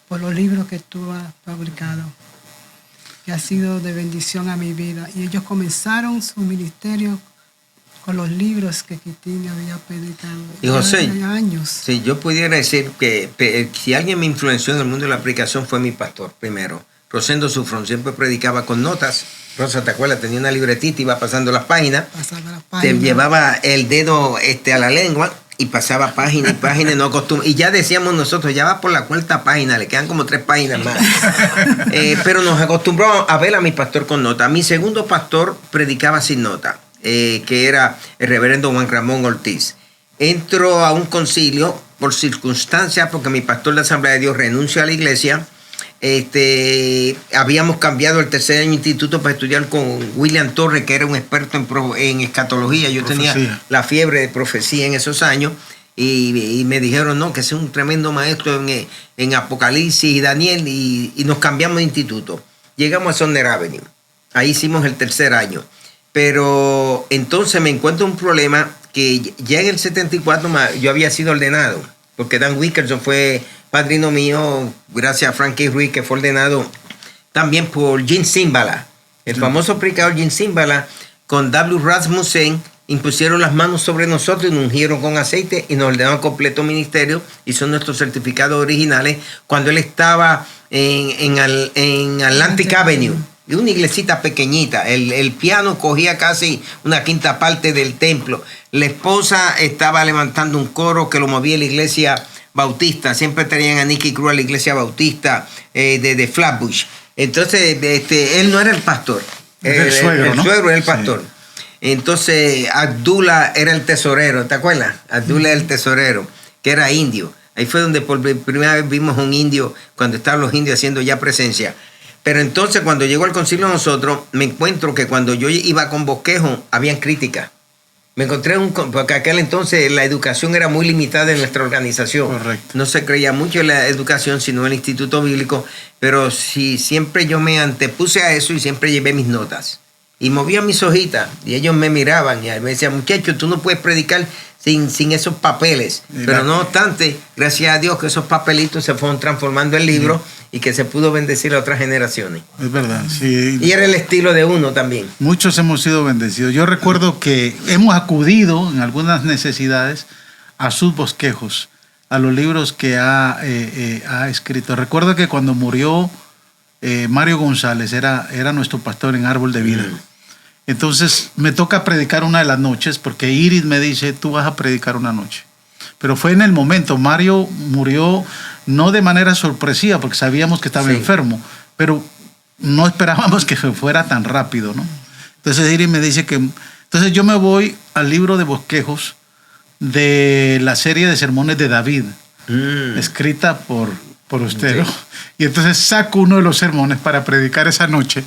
Speaker 3: por los libros que tú has publicado, que ha sido de bendición a mi vida. Y ellos comenzaron su ministerio con los libros que Quitín había predicado.
Speaker 2: Y José,
Speaker 3: años.
Speaker 2: Si yo pudiera decir que si alguien me influenció en el mundo de la predicación fue mi pastor primero. Rosendo Sufrón siempre predicaba con notas. Rosa, ¿te acuerdas? Tenía una libretita, iba pasando las páginas. Te llevaba el dedo a la lengua y pasaba página y página, y ya decíamos nosotros, ya va por la 4ª página, le quedan como 3 páginas más. Pero nos acostumbró a ver a mi pastor con nota. Mi segundo pastor predicaba sin nota, que era el reverendo Juan Ramón Ortiz. Entro a un concilio por circunstancias, porque mi pastor de Asamblea de Dios renuncia a la iglesia. Habíamos cambiado el 3er año instituto para estudiar con William Torres, que era un experto en escatología. Yo tenía la fiebre de profecía en esos años, y me dijeron no, que es un tremendo maestro en Apocalipsis y Daniel, y nos cambiamos de instituto. Llegamos a Sumner Avenue, ahí hicimos el 3er año, pero entonces me encuentro un problema que ya en el 74 yo había sido ordenado, porque Dan Wickerson fue padrino mío, gracias a Frankie Ruiz, que fue ordenado también por Jim Cymbala. El famoso predicador Jim Cymbala con W. Rasmussen impusieron las manos sobre nosotros y nos ungieron con aceite y nos ordenaron completo ministerio, y son nuestros certificados originales cuando él estaba en Atlantic Avenue, de una iglesita pequeñita. El piano cogía casi una 1/5 parte del templo. La esposa estaba levantando un coro que lo movía la iglesia bautista. Siempre tenían a Nicky Cruz a la iglesia bautista de Flatbush. Entonces, él no era el pastor.
Speaker 1: El suegro, ¿no?
Speaker 2: El suegro era el pastor. Sí. Entonces, Abdullah era el tesorero, ¿te acuerdas? Abdullah era el tesorero, que era indio. Ahí fue donde por primera vez vimos un indio, cuando estaban los indios haciendo ya presencia. Pero entonces, cuando llegó al concilio nosotros, me encuentro que cuando yo iba con Bosquejo, habían críticas. Me encontré porque aquel entonces la educación era muy limitada en nuestra organización.
Speaker 1: Correcto.
Speaker 2: No se creía mucho en la educación, sino en el Instituto Bíblico, pero sí, siempre yo me antepuse a eso y siempre llevé mis notas. y movía mis hojitas y ellos me miraban y me decían, muchacho, tú no puedes predicar sin esos papeles. Pero no obstante, gracias a Dios que esos papelitos se fueron transformando en libros y que se pudo bendecir a otras generaciones.
Speaker 1: Es verdad, sí.
Speaker 2: Y era el estilo de uno también.
Speaker 1: Muchos hemos sido bendecidos. Yo recuerdo que hemos acudido en algunas necesidades a sus bosquejos, a los libros que ha escrito. Recuerdo que cuando murió Mario González, era nuestro pastor en Árbol de Vida. Entonces me toca predicar una de las noches porque Iris me dice, tú vas a predicar una noche. Pero fue en el momento. Mario murió no de manera sorpresiva porque sabíamos que estaba enfermo, pero no esperábamos que se fuera tan rápido, ¿no? Entonces Iris me dice que... Entonces yo me voy al libro de bosquejos de la serie de sermones de David, escrita por usted, ¿no? Y entonces saco uno de los sermones para predicar esa noche,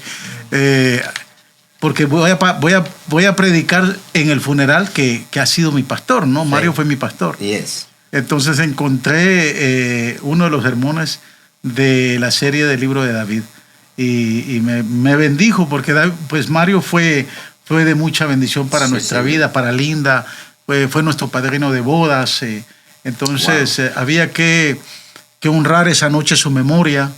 Speaker 1: porque voy a predicar en el funeral que ha sido mi pastor, ¿no? Sí. Mario fue mi pastor.
Speaker 2: Yes.
Speaker 1: Entonces encontré uno de los sermones de la serie del libro de David y me bendijo porque pues Mario fue de mucha bendición para nuestra vida, para Linda, fue nuestro padrino de bodas. Entonces había que honrar esa noche su memoria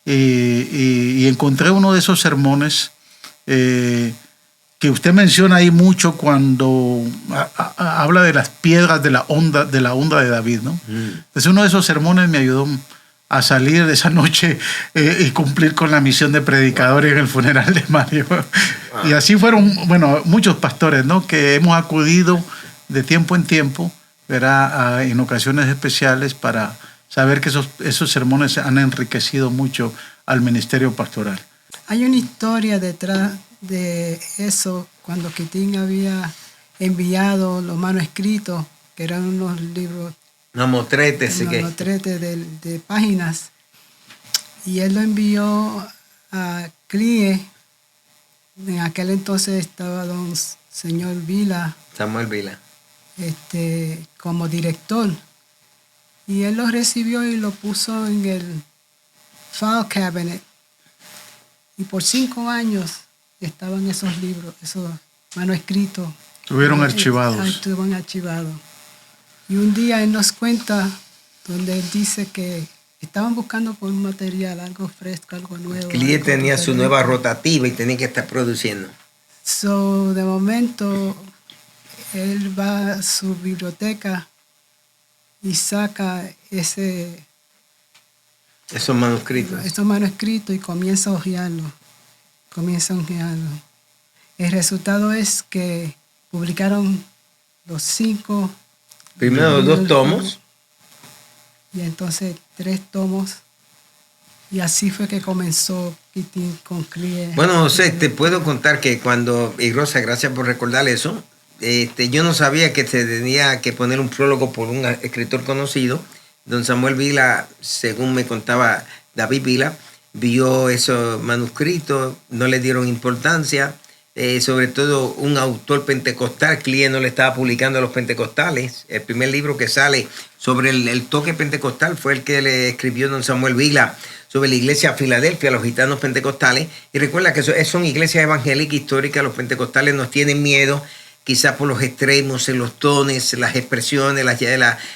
Speaker 1: y encontré uno de esos sermones que usted menciona ahí mucho cuando habla de las piedras de la onda de David, ¿no? Entonces uno de esos sermones me ayudó a salir de esa noche y cumplir con la misión de predicador en el funeral de Mario. Y así fueron, muchos pastores, ¿no? Que hemos acudido de tiempo en tiempo, ¿verdad? En ocasiones especiales para saber que esos sermones han enriquecido mucho al ministerio pastoral.
Speaker 3: Hay una historia detrás de eso, cuando Quitín había enviado los manuscritos, que eran unos libros,
Speaker 2: motretes
Speaker 3: de páginas, y él lo envió a CLIE. En aquel entonces estaba don Samuel Vila como director, y él lo recibió y lo puso en el file cabinet, y por 5 años estaban esos libros, esos manuscritos.
Speaker 1: Estuvieron archivados.
Speaker 3: Y un día él nos cuenta donde él dice que estaban buscando por un material, algo fresco, algo nuevo.
Speaker 2: El cliente tenía su nueva rotativa y tenía que estar produciendo.
Speaker 3: De momento, él va a su biblioteca y saca esos manuscritos y comienza a hojearlo. El resultado es que publicaron los 5.
Speaker 2: Primero 2 tomos.
Speaker 3: Y entonces 3 tomos. Y así fue que comenzó Quitín con CLIE.
Speaker 2: Bueno, José, te puedo contar que y Rosa, gracias por recordar eso. Yo no sabía que se tenía que poner un prólogo por un escritor conocido. Don Samuel Vila, según me contaba David Vila, vio esos manuscritos, no le dieron importancia, sobre todo un autor pentecostal. CLIE no le estaba publicando a los pentecostales. El primer libro que sale sobre el toque pentecostal fue el que le escribió don Samuel Vila sobre la iglesia de Filadelfia, los gitanos pentecostales. Y recuerda que son iglesias evangélicas históricas. Los pentecostales nos tienen miedo, quizás por los extremos, en los tonos, las expresiones,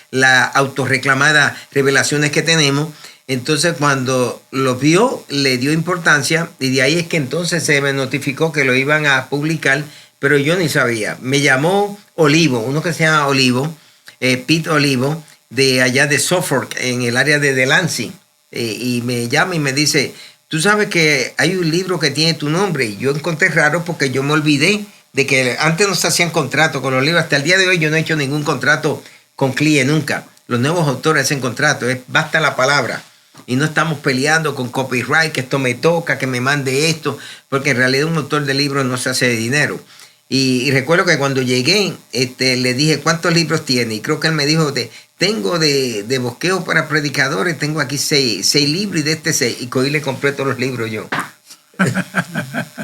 Speaker 2: las autorreclamadas revelaciones que tenemos. Entonces, cuando lo vio, le dio importancia, y de ahí es que entonces se me notificó que lo iban a publicar, pero yo ni sabía. Me llamó Olivo, uno que se llama Olivo, Pete Olivo, de allá de Suffolk, en el área de Delancey, y me llama y me dice, tú sabes que hay un libro que tiene tu nombre, y yo encontré raro porque yo me olvidé de que antes no se hacían contratos con los libros. Hasta el día de hoy yo no he hecho ningún contrato con CLIE nunca. Los nuevos autores hacen contratos, basta la palabra. Y no estamos peleando con copyright, que esto me toca, que me mande esto, porque en realidad un autor de libros no se hace de dinero. Y recuerdo que cuando llegué, le dije, ¿cuántos libros tiene? Y creo que él me dijo, tengo de bosquejo para predicadores, tengo aquí 6 libros y de 6. Y cogí y le compré todos los libros yo.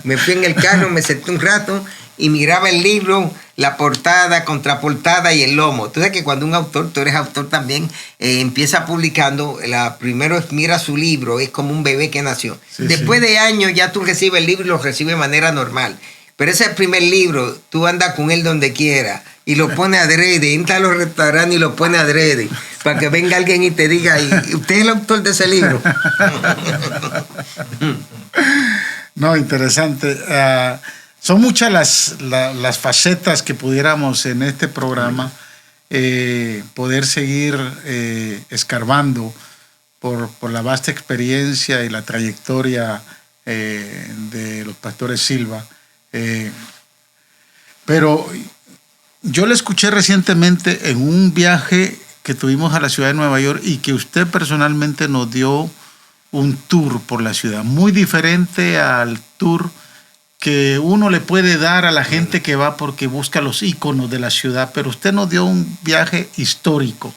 Speaker 2: Me fui en el carro, me senté un rato y miraba el libro, la portada, contraportada y el lomo. Entonces que cuando un autor, tú eres autor también, empieza publicando, primero mira su libro, es como un bebé que nació. Después de años ya tú recibes el libro y lo recibes de manera normal. Pero ese primer libro, tú andas con él donde quiera y lo pone adrede, entra a los restaurantes y lo pone adrede, para que venga alguien y te diga, ¿y usted es el autor de ese libro?
Speaker 1: No, interesante. Son muchas las facetas que pudiéramos en este programa poder seguir escarbando por la vasta experiencia y la trayectoria de los pastores Silva. Pero yo le escuché recientemente en un viaje que tuvimos a la ciudad de Nueva York y que usted personalmente nos dio un tour por la ciudad, muy diferente al tour que uno le puede dar a la gente que va porque busca los íconos de la ciudad, pero usted nos dio un viaje histórico.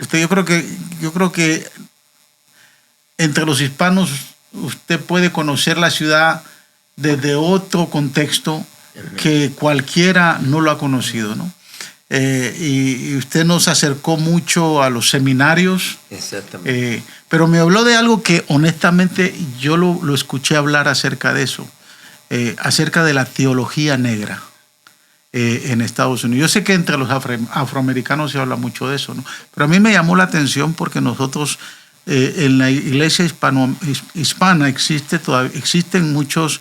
Speaker 1: Usted, yo creo que entre los hispanos usted puede conocer la ciudad desde otro contexto que cualquiera no lo ha conocido, ¿no? Y usted nos acercó mucho a los seminarios.
Speaker 2: Exactamente.
Speaker 1: Pero me habló de algo que honestamente yo lo escuché hablar acerca de eso, acerca de la teología negra en Estados Unidos. Yo sé que entre los afroamericanos se habla mucho de eso, ¿no? Pero a mí me llamó la atención porque nosotros en la iglesia hispana existen muchos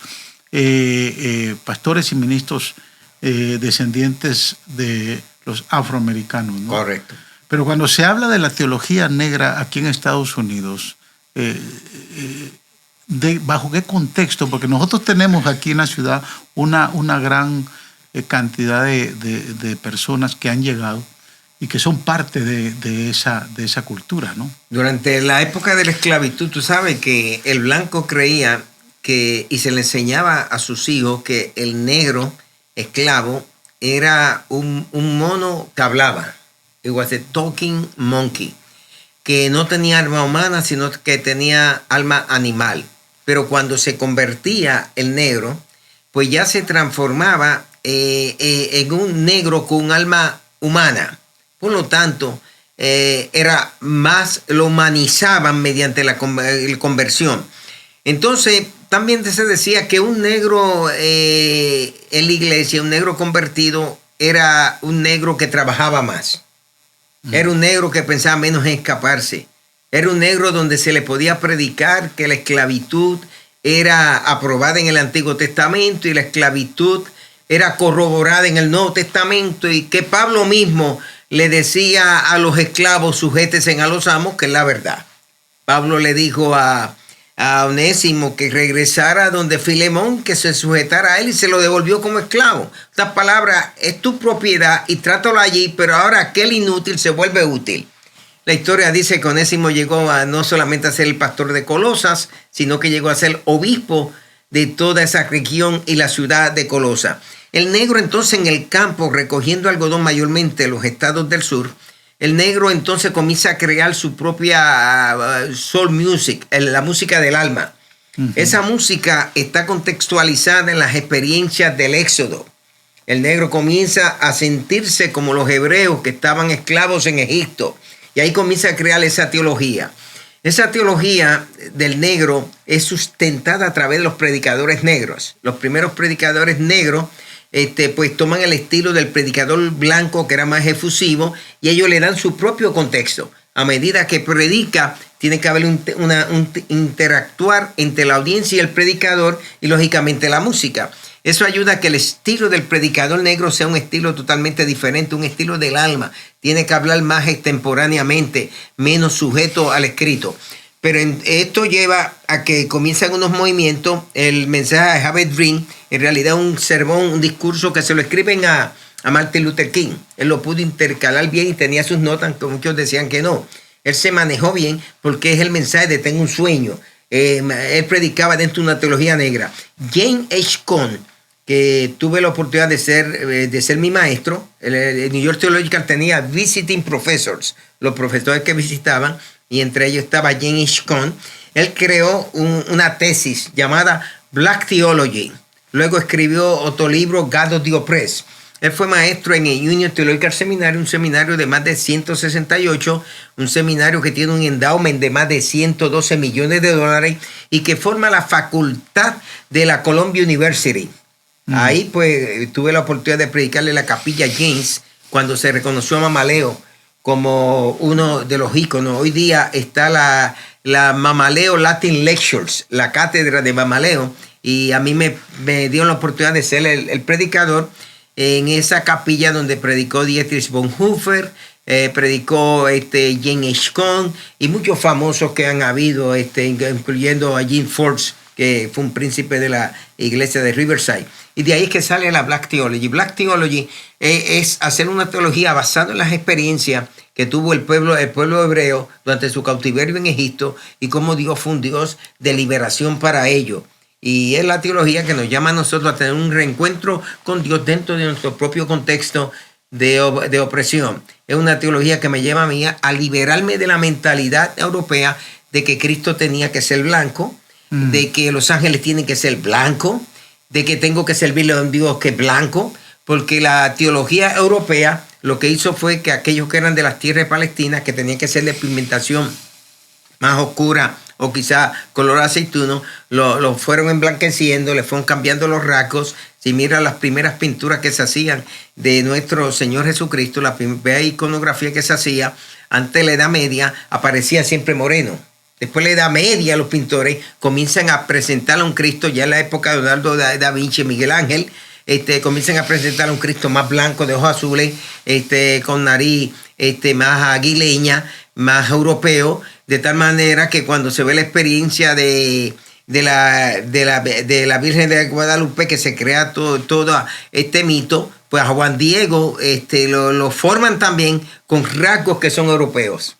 Speaker 1: pastores y ministros descendientes de los afroamericanos, ¿no?
Speaker 2: Correcto.
Speaker 1: Pero cuando se habla de la teología negra aquí en Estados Unidos, ¿bajo qué contexto? Porque nosotros tenemos aquí en la ciudad una gran cantidad de personas que han llegado y que son parte de esa cultura, ¿no?
Speaker 2: Durante la época de la esclavitud, tú sabes que el blanco creía y se le enseñaba a sus hijos que el negro esclavo era un mono que hablaba. It was a talking monkey, que no tenía alma humana, sino que tenía alma animal. Pero cuando se convertía el negro, pues ya se transformaba en un negro con un alma humana. Por lo tanto, lo humanizaban mediante la conversión. Entonces, también se decía que un negro en la iglesia, un negro convertido, era un negro que trabajaba más. Era un negro que pensaba menos en escaparse. Era un negro donde se le podía predicar que la esclavitud era aprobada en el Antiguo Testamento y la esclavitud era corroborada en el Nuevo Testamento, y que Pablo mismo le decía a los esclavos, sujétense a los amos, que es la verdad. Pablo le dijo a Onésimo que regresara donde Filemón, que se sujetara a él, y se lo devolvió como esclavo. Estas palabras, es tu propiedad y trátalo allí, pero ahora aquel inútil se vuelve útil. La historia dice que Onésimo llegó no solamente a ser el pastor de Colosas, sino que llegó a ser obispo de toda esa región y la ciudad de Colosa. El negro entonces en el campo, recogiendo algodón mayormente en los estados del sur, el negro entonces comienza a crear su propia soul music, la música del alma. Uh-huh. Esa música está contextualizada en las experiencias del Éxodo. El negro comienza a sentirse como los hebreos que estaban esclavos en Egipto. Y ahí comienza a crear esa teología. Esa teología del negro es sustentada a través de los predicadores negros. Los primeros predicadores negros pues toman el estilo del predicador blanco, que era más efusivo, y ellos le dan su propio contexto. A medida que predica, tiene que haber un interactuar entre la audiencia y el predicador, y lógicamente la música. Eso ayuda a que el estilo del predicador negro sea un estilo totalmente diferente, un estilo del alma. Tiene que hablar más extemporáneamente, menos sujeto al escrito. Pero esto lleva a que comienzan unos movimientos. El mensaje de Have a Dream, en realidad un sermón, un discurso que se lo escriben a Martin Luther King. Él lo pudo intercalar bien y tenía sus notas, como muchos decían que no. Él se manejó bien porque es el mensaje de tengo un sueño. Él predicaba dentro de una teología negra. James H. Cone, que tuve la oportunidad de ser mi maestro, el New York Theological tenía visiting professors, los profesores que visitaban, y entre ellos estaba James H. Cone. Él creó una tesis llamada Black Theology. Luego escribió otro libro, God of the Oppressed. Él fue maestro en el Union Theological Seminary, un seminario de más de 168, un seminario que tiene un endowment de más de $112 millones y que forma la facultad de la Columbia University. Ahí pues tuve la oportunidad de predicarle la Capilla James cuando se reconoció a Mama Leo como uno de los íconos. Hoy día está la Mama Leo Latin Lectures, la cátedra de Mama Leo, y a mí me dio la oportunidad de ser el predicador en esa capilla donde predicó Dietrich Bonhoeffer, predicó James H. Cone y muchos famosos que han habido, incluyendo a Jim Forbes, que fue un príncipe de la iglesia de Riverside. Y de ahí es que sale la Black Theology. Black Theology es hacer una teología basada en las experiencias que tuvo el pueblo hebreo durante su cautiverio en Egipto y cómo Dios fue un Dios de liberación para ellos. Y es la teología que nos llama a nosotros a tener un reencuentro con Dios dentro de nuestro propio contexto de opresión. Es una teología que me lleva a mí a liberarme de la mentalidad europea de que Cristo tenía que ser blanco, de que los ángeles tienen que ser blancos, de que tengo que servirle a un Dios que es blanco, porque la teología europea lo que hizo fue que aquellos que eran de las tierras palestinas, que tenían que ser de pigmentación más oscura o quizá color aceituno, lo fueron emblanqueciendo, le fueron cambiando los rasgos. Si mira las primeras pinturas que se hacían de nuestro Señor Jesucristo, la primera iconografía que se hacía antes de la Edad Media, aparecía siempre moreno. Después de la Edad Media, los pintores comienzan a presentar a un Cristo, ya en la época de Leonardo da Vinci y Miguel Ángel, comienzan a presentar a un Cristo más blanco, de ojos azules, con nariz más aguileña, más europeo, de tal manera que cuando se ve la experiencia de la Virgen de Guadalupe, que se crea todo este mito, pues a Juan Diego lo forman también con rasgos que son europeos.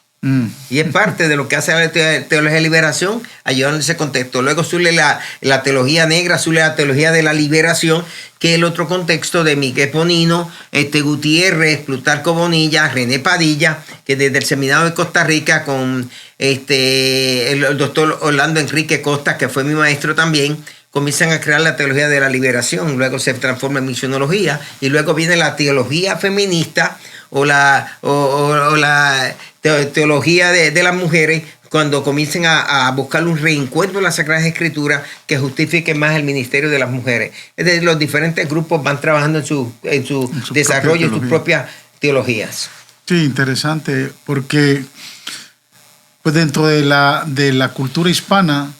Speaker 2: Y es parte de lo que hace la teología de liberación, ayudando en ese contexto. Luego surge la teología negra, surge la teología de la liberación, que es el otro contexto de Miguel Ponino, Gutiérrez, Plutarco Bonilla, René Padilla, que desde el Seminario de Costa Rica con el doctor Orlando Enrique Costa, que fue mi maestro también, comienzan a crear la teología de la liberación. Luego se transforma en misionología y luego viene la teología feminista o la teología de las mujeres, cuando comiencen a buscar un reencuentro en las Sagradas Escrituras que justifique más el ministerio de las mujeres. Es decir, los diferentes grupos van trabajando en su desarrollo, en sus propias teologías.
Speaker 1: Sí, interesante, porque pues dentro de la cultura hispana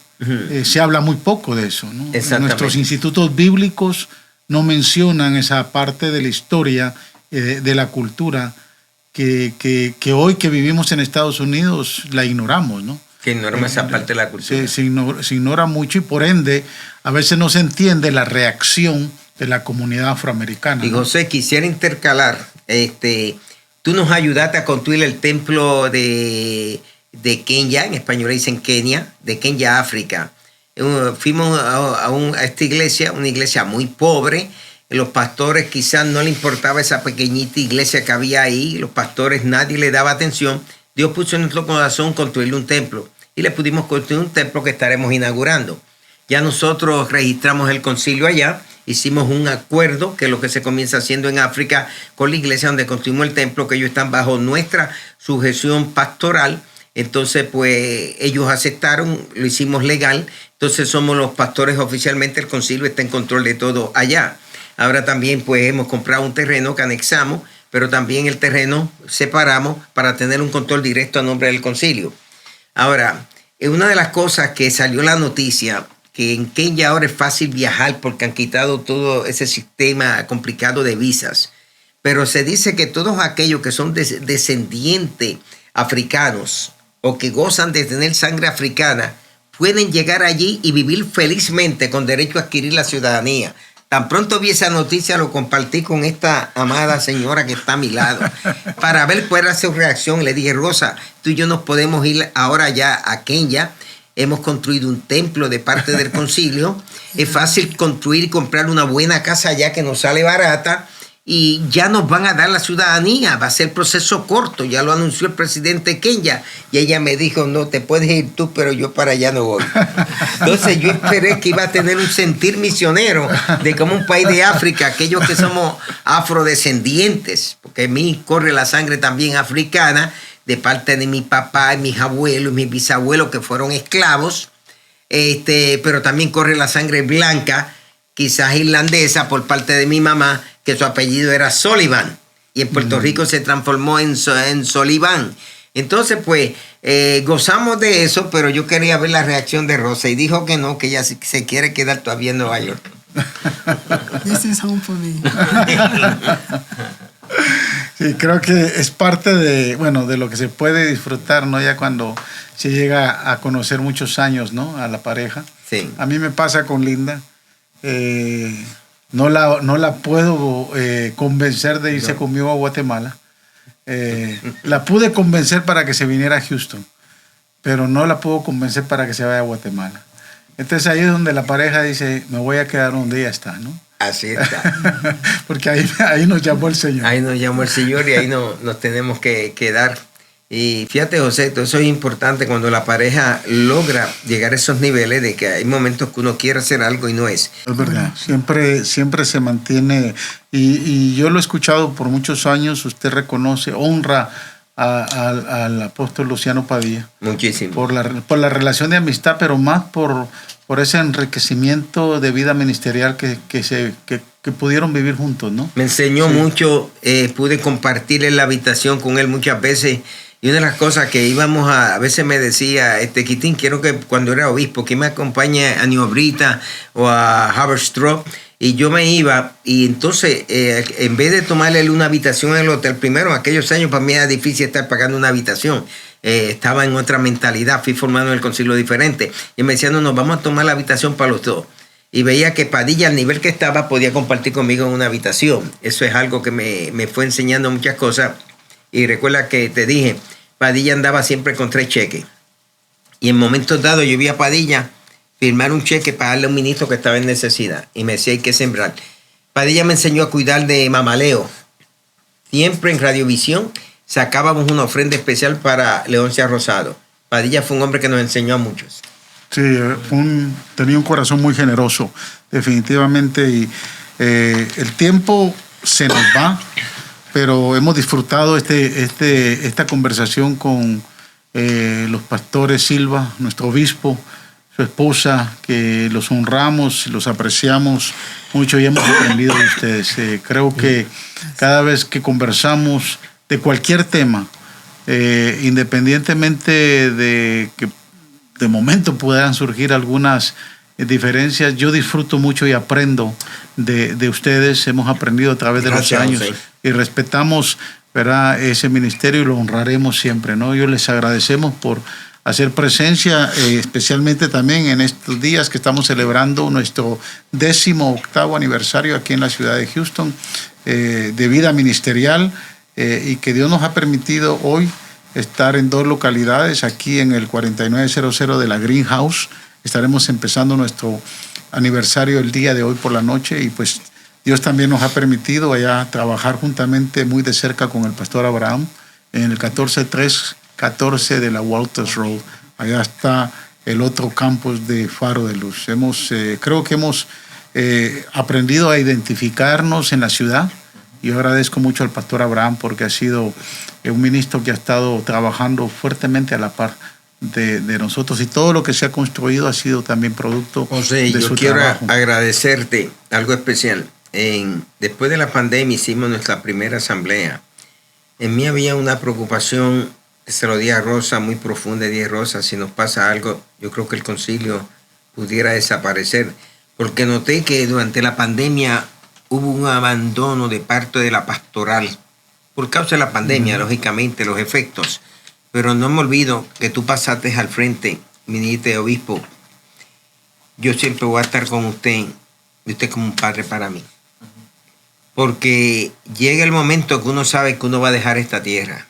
Speaker 1: se habla muy poco de eso, ¿no? Nuestros institutos bíblicos no mencionan esa parte de la historia, de la cultura, que hoy que vivimos en Estados Unidos la ignoramos, ¿no?
Speaker 2: Que ignoramos esa parte de la cultura.
Speaker 1: Se ignora mucho y por ende a veces no se entiende la reacción de la comunidad afroamericana.
Speaker 2: Y José, quisiera intercalar, tú nos ayudaste a construir el templo de Kenia, en español dicen Kenia, de Kenia, África. Fuimos a esta iglesia, una iglesia muy pobre. Los pastores quizás no le importaba esa pequeñita iglesia que había ahí. Los pastores, nadie le daba atención. Dios puso en nuestro corazón construirle un templo. Y le pudimos construir un templo que estaremos inaugurando. Ya nosotros registramos el concilio allá. Hicimos un acuerdo, que es lo que se comienza haciendo en África con la iglesia donde construimos el templo, que ellos están bajo nuestra sujeción pastoral. Entonces, pues, ellos aceptaron, lo hicimos legal. Entonces, somos los pastores oficialmente. El concilio está en control de todo allá. Ahora también pues hemos comprado un terreno que anexamos, pero también el terreno separamos para tener un control directo a nombre del concilio. Ahora, una de las cosas que salió la noticia, que en Kenia ahora es fácil viajar porque han quitado todo ese sistema complicado de visas, pero se dice que todos aquellos que son descendientes africanos o que gozan de tener sangre africana pueden llegar allí y vivir felizmente con derecho a adquirir la ciudadanía. Tan pronto vi esa noticia, lo compartí con esta amada señora que está a mi lado para ver cuál era su reacción. Le dije, Rosa, tú y yo nos podemos ir ahora ya a Kenia. Hemos construido un templo de parte del concilio. Es fácil construir y comprar una buena casa allá que nos sale barata. Y ya nos van a dar la ciudadanía. Va a ser proceso corto. Ya lo anunció el presidente de Kenia. Y ella me dijo, no, te puedes ir tú, pero yo para allá no voy. Entonces yo esperé que iba a tener un sentir misionero de como un país de África, aquellos que somos afrodescendientes, porque en mí corre la sangre también africana, de parte de mi papá, mis abuelos, mis bisabuelos que fueron esclavos, pero también corre la sangre blanca, quizás irlandesa por parte de mi mamá, que su apellido era Sullivan. Y en Puerto Rico se transformó en Sullivan. Entonces, pues, gozamos de eso, pero yo quería ver la reacción de Rosa y dijo que no, que ella se quiere quedar todavía en Nueva York.
Speaker 3: This is home for me.
Speaker 1: Sí, creo que es parte de lo que se puede disfrutar, ¿no? Ya cuando se llega a conocer muchos años, ¿no? A la pareja.
Speaker 2: Sí.
Speaker 1: A mí me pasa con Linda. No la puedo convencer de irse conmigo a Guatemala. La pude convencer para que se viniera a Houston, pero no la puedo convencer para que se vaya a Guatemala. Entonces ahí es donde la pareja dice, me voy a quedar donde ella está, ¿no?
Speaker 2: Así está.
Speaker 1: Porque ahí nos llamó el Señor.
Speaker 2: Ahí nos llamó el Señor y ahí nos tenemos que quedar. Y fíjate, José, todo eso es importante cuando la pareja logra llegar a esos niveles de que hay momentos que uno quiere hacer algo y no es.
Speaker 1: Es verdad, siempre se mantiene, y yo lo he escuchado por muchos años, usted reconoce, honra al apóstol Luciano Padilla.
Speaker 2: Muchísimo.
Speaker 1: Por la relación de amistad, pero más por ese enriquecimiento de vida ministerial que pudieron vivir juntos, ¿no?
Speaker 2: Me enseñó mucho, pude compartir en la habitación con él muchas veces. Y una de las cosas que íbamos a veces me decía, Quitín, quiero que cuando era obispo, que me acompañe a New Brita o a Haverstraw. Y yo me iba, y entonces, en vez de tomarle una habitación en el hotel, primero en aquellos años para mí era difícil estar pagando una habitación. Estaba en otra mentalidad, fui formado en el concilio diferente. Y me decían, no, nos vamos a tomar la habitación para los dos. Y veía que Padilla, al nivel que estaba, podía compartir conmigo en una habitación. Eso es algo que me fue enseñando muchas cosas. Y recuerda que te dije, Padilla andaba siempre con 3 cheques. Y en momentos dados yo vi a Padilla firmar un cheque para darle a un ministro que estaba en necesidad. Y me decía, hay que sembrar. Padilla me enseñó a cuidar de Mamaleo. Siempre en Radiovisión sacábamos una ofrenda especial para Leoncia Rosado. Padilla fue un hombre que nos enseñó a muchos.
Speaker 1: Sí, tenía un corazón muy generoso, definitivamente. Y el tiempo se nos va, pero hemos disfrutado esta conversación con los pastores Silva, nuestro obispo, su esposa, que los honramos, los apreciamos mucho y hemos aprendido de ustedes. Creo que cada vez que conversamos de cualquier tema, independientemente de que de momento puedan surgir algunas diferencias, yo disfruto mucho y aprendo de ustedes. Hemos aprendido a través de los años y respetamos, ¿verdad?, ese ministerio y lo honraremos siempre, ¿no? Yo les agradecemos por hacer presencia, especialmente también en estos días que estamos celebrando nuestro 18º aniversario aquí en la ciudad de Houston, de vida ministerial, y que Dios nos ha permitido hoy estar en 2 localidades, aquí en el 4900 de la Greenhouse. Estaremos empezando nuestro aniversario el día de hoy por la noche, y pues Dios también nos ha permitido allá trabajar juntamente muy de cerca con el pastor Abraham en el 14314 de la Walters Road. Allá está el otro campus de Faro de Luz. Creo que hemos aprendido a identificarnos en la ciudad. Yo agradezco mucho al pastor Abraham porque ha sido un ministro que ha estado trabajando fuertemente a la par de nosotros, y todo lo que se ha construido ha sido también producto de su trabajo.
Speaker 2: Yo quiero agradecerte algo especial. Después de la pandemia hicimos nuestra primera asamblea. En mí había una preocupación, se lo di a Rosa, muy profunda. Dije, Rosa, si nos pasa algo, yo creo que el concilio pudiera desaparecer, porque noté que durante la pandemia hubo un abandono de parte de la pastoral, por causa de la pandemia, lógicamente, los efectos. Pero no me olvido que tú pasaste al frente, ministro de obispo. Yo siempre voy a estar con usted, y usted como un padre para mí. Porque llega el momento que uno sabe que uno va a dejar esta tierra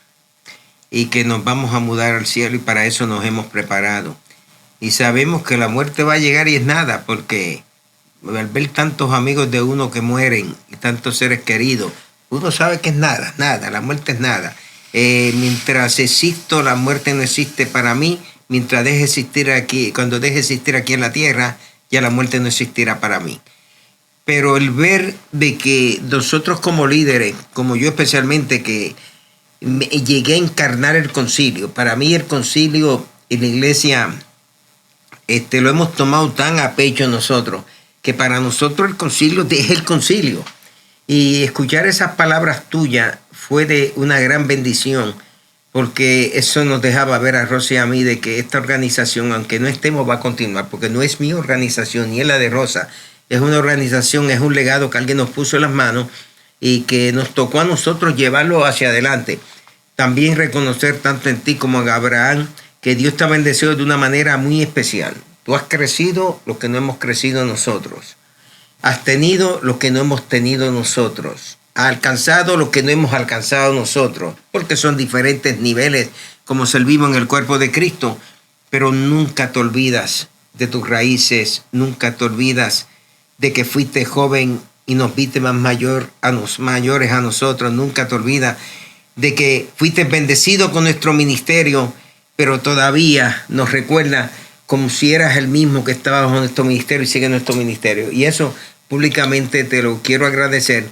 Speaker 2: y que nos vamos a mudar al cielo, y para eso nos hemos preparado. Y sabemos que la muerte va a llegar y es nada, porque al ver tantos amigos de uno que mueren y tantos seres queridos, uno sabe que es nada, la muerte es nada. Mientras existo, la muerte no existe para mí. Mientras deje existir aquí, cuando deje existir aquí en la tierra, ya la muerte no existirá para mí. Pero el ver de que nosotros como líderes, como yo especialmente, que llegué a encarnar el concilio, para mí el concilio en la iglesia lo hemos tomado tan a pecho nosotros, que para nosotros el concilio es el concilio. Y escuchar esas palabras tuyas fue de una gran bendición, porque eso nos dejaba ver a Rosa y a mí de que esta organización, aunque no estemos, va a continuar, porque no es mi organización ni es la de Rosa, es una organización, es un legado que alguien nos puso en las manos y que nos tocó a nosotros llevarlo hacia adelante. También reconocer tanto en ti como en Abraham que Dios te ha bendecido de una manera muy especial. Tú has crecido lo que no hemos crecido nosotros. Has tenido lo que no hemos tenido nosotros. Has alcanzado lo que no hemos alcanzado nosotros. Porque son diferentes niveles como servimos en el cuerpo de Cristo. Pero nunca te olvidas de tus raíces. Nunca te olvidas de que fuiste joven y nos viste mayores a nosotros. Nunca te olvidas de que fuiste bendecido con nuestro ministerio, pero todavía nos recuerda como si eras el mismo que estaba bajo nuestro ministerio y sigue nuestro ministerio. Y eso públicamente te lo quiero agradecer.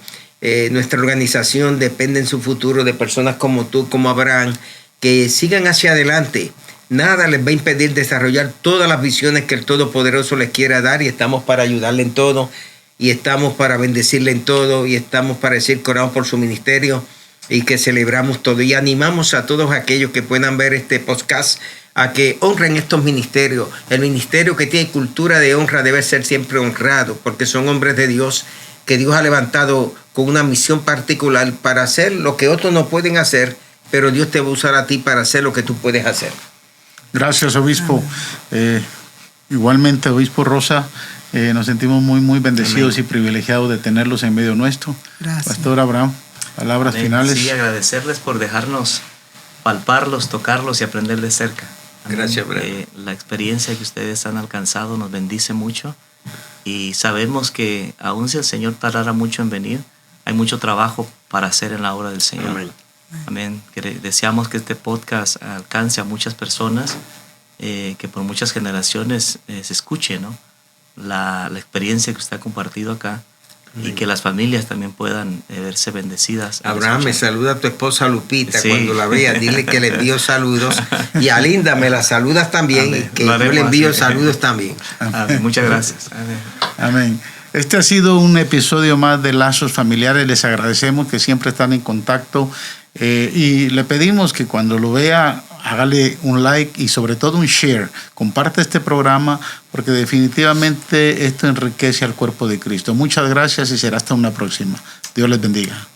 Speaker 2: Nuestra organización depende en su futuro de personas como tú, como Abraham, que sigan hacia adelante. Nada les va a impedir desarrollar todas las visiones que el Todopoderoso les quiera dar, y estamos para ayudarle en todo, y estamos para bendecirle en todo, y estamos para decir que oramos por su ministerio y que celebramos todo. Y animamos a todos aquellos que puedan ver este podcast a que honren estos ministerios. El ministerio que tiene cultura de honra debe ser siempre honrado, porque son hombres de Dios que Dios ha levantado con una misión particular para hacer lo que otros no pueden hacer, pero Dios te va a usar a ti para hacer lo que tú puedes hacer.
Speaker 1: Gracias, obispo. Igualmente, obispo Rosa, nos sentimos muy bendecidos y privilegiados de tenerlos en medio nuestro.
Speaker 3: Gracias.
Speaker 1: Pastor Abraham, palabras finales.
Speaker 4: Sí, agradecerles por dejarnos palparlos, tocarlos y aprender de cerca.
Speaker 2: Gracias, Abraham.
Speaker 4: La experiencia que ustedes han alcanzado nos bendice mucho, y sabemos que aun si el Señor tardara mucho en venir, hay mucho trabajo para hacer en la obra del Señor.
Speaker 2: Amén.
Speaker 4: Amén. Deseamos que este podcast alcance a muchas personas, que por muchas generaciones se escuche, ¿no?, la experiencia que usted ha compartido acá. Amén. Y que las familias también puedan verse bendecidas.
Speaker 2: Abraham, me saluda a tu esposa Lupita,
Speaker 4: sí,
Speaker 2: cuando la veas. Dile que le envío saludos. Y a Linda me la saludas también.
Speaker 4: Amén.
Speaker 2: Que yo le envío saludos también.
Speaker 4: Amén. Muchas gracias. Amén.
Speaker 1: Amén. Este ha sido un episodio más de Lazos Familiares. Les agradecemos que siempre están en contacto, y le pedimos que cuando lo vea, hágale un like y sobre todo un share. Comparte este programa, porque definitivamente esto enriquece al cuerpo de Cristo. Muchas gracias y será hasta una próxima. Dios les bendiga.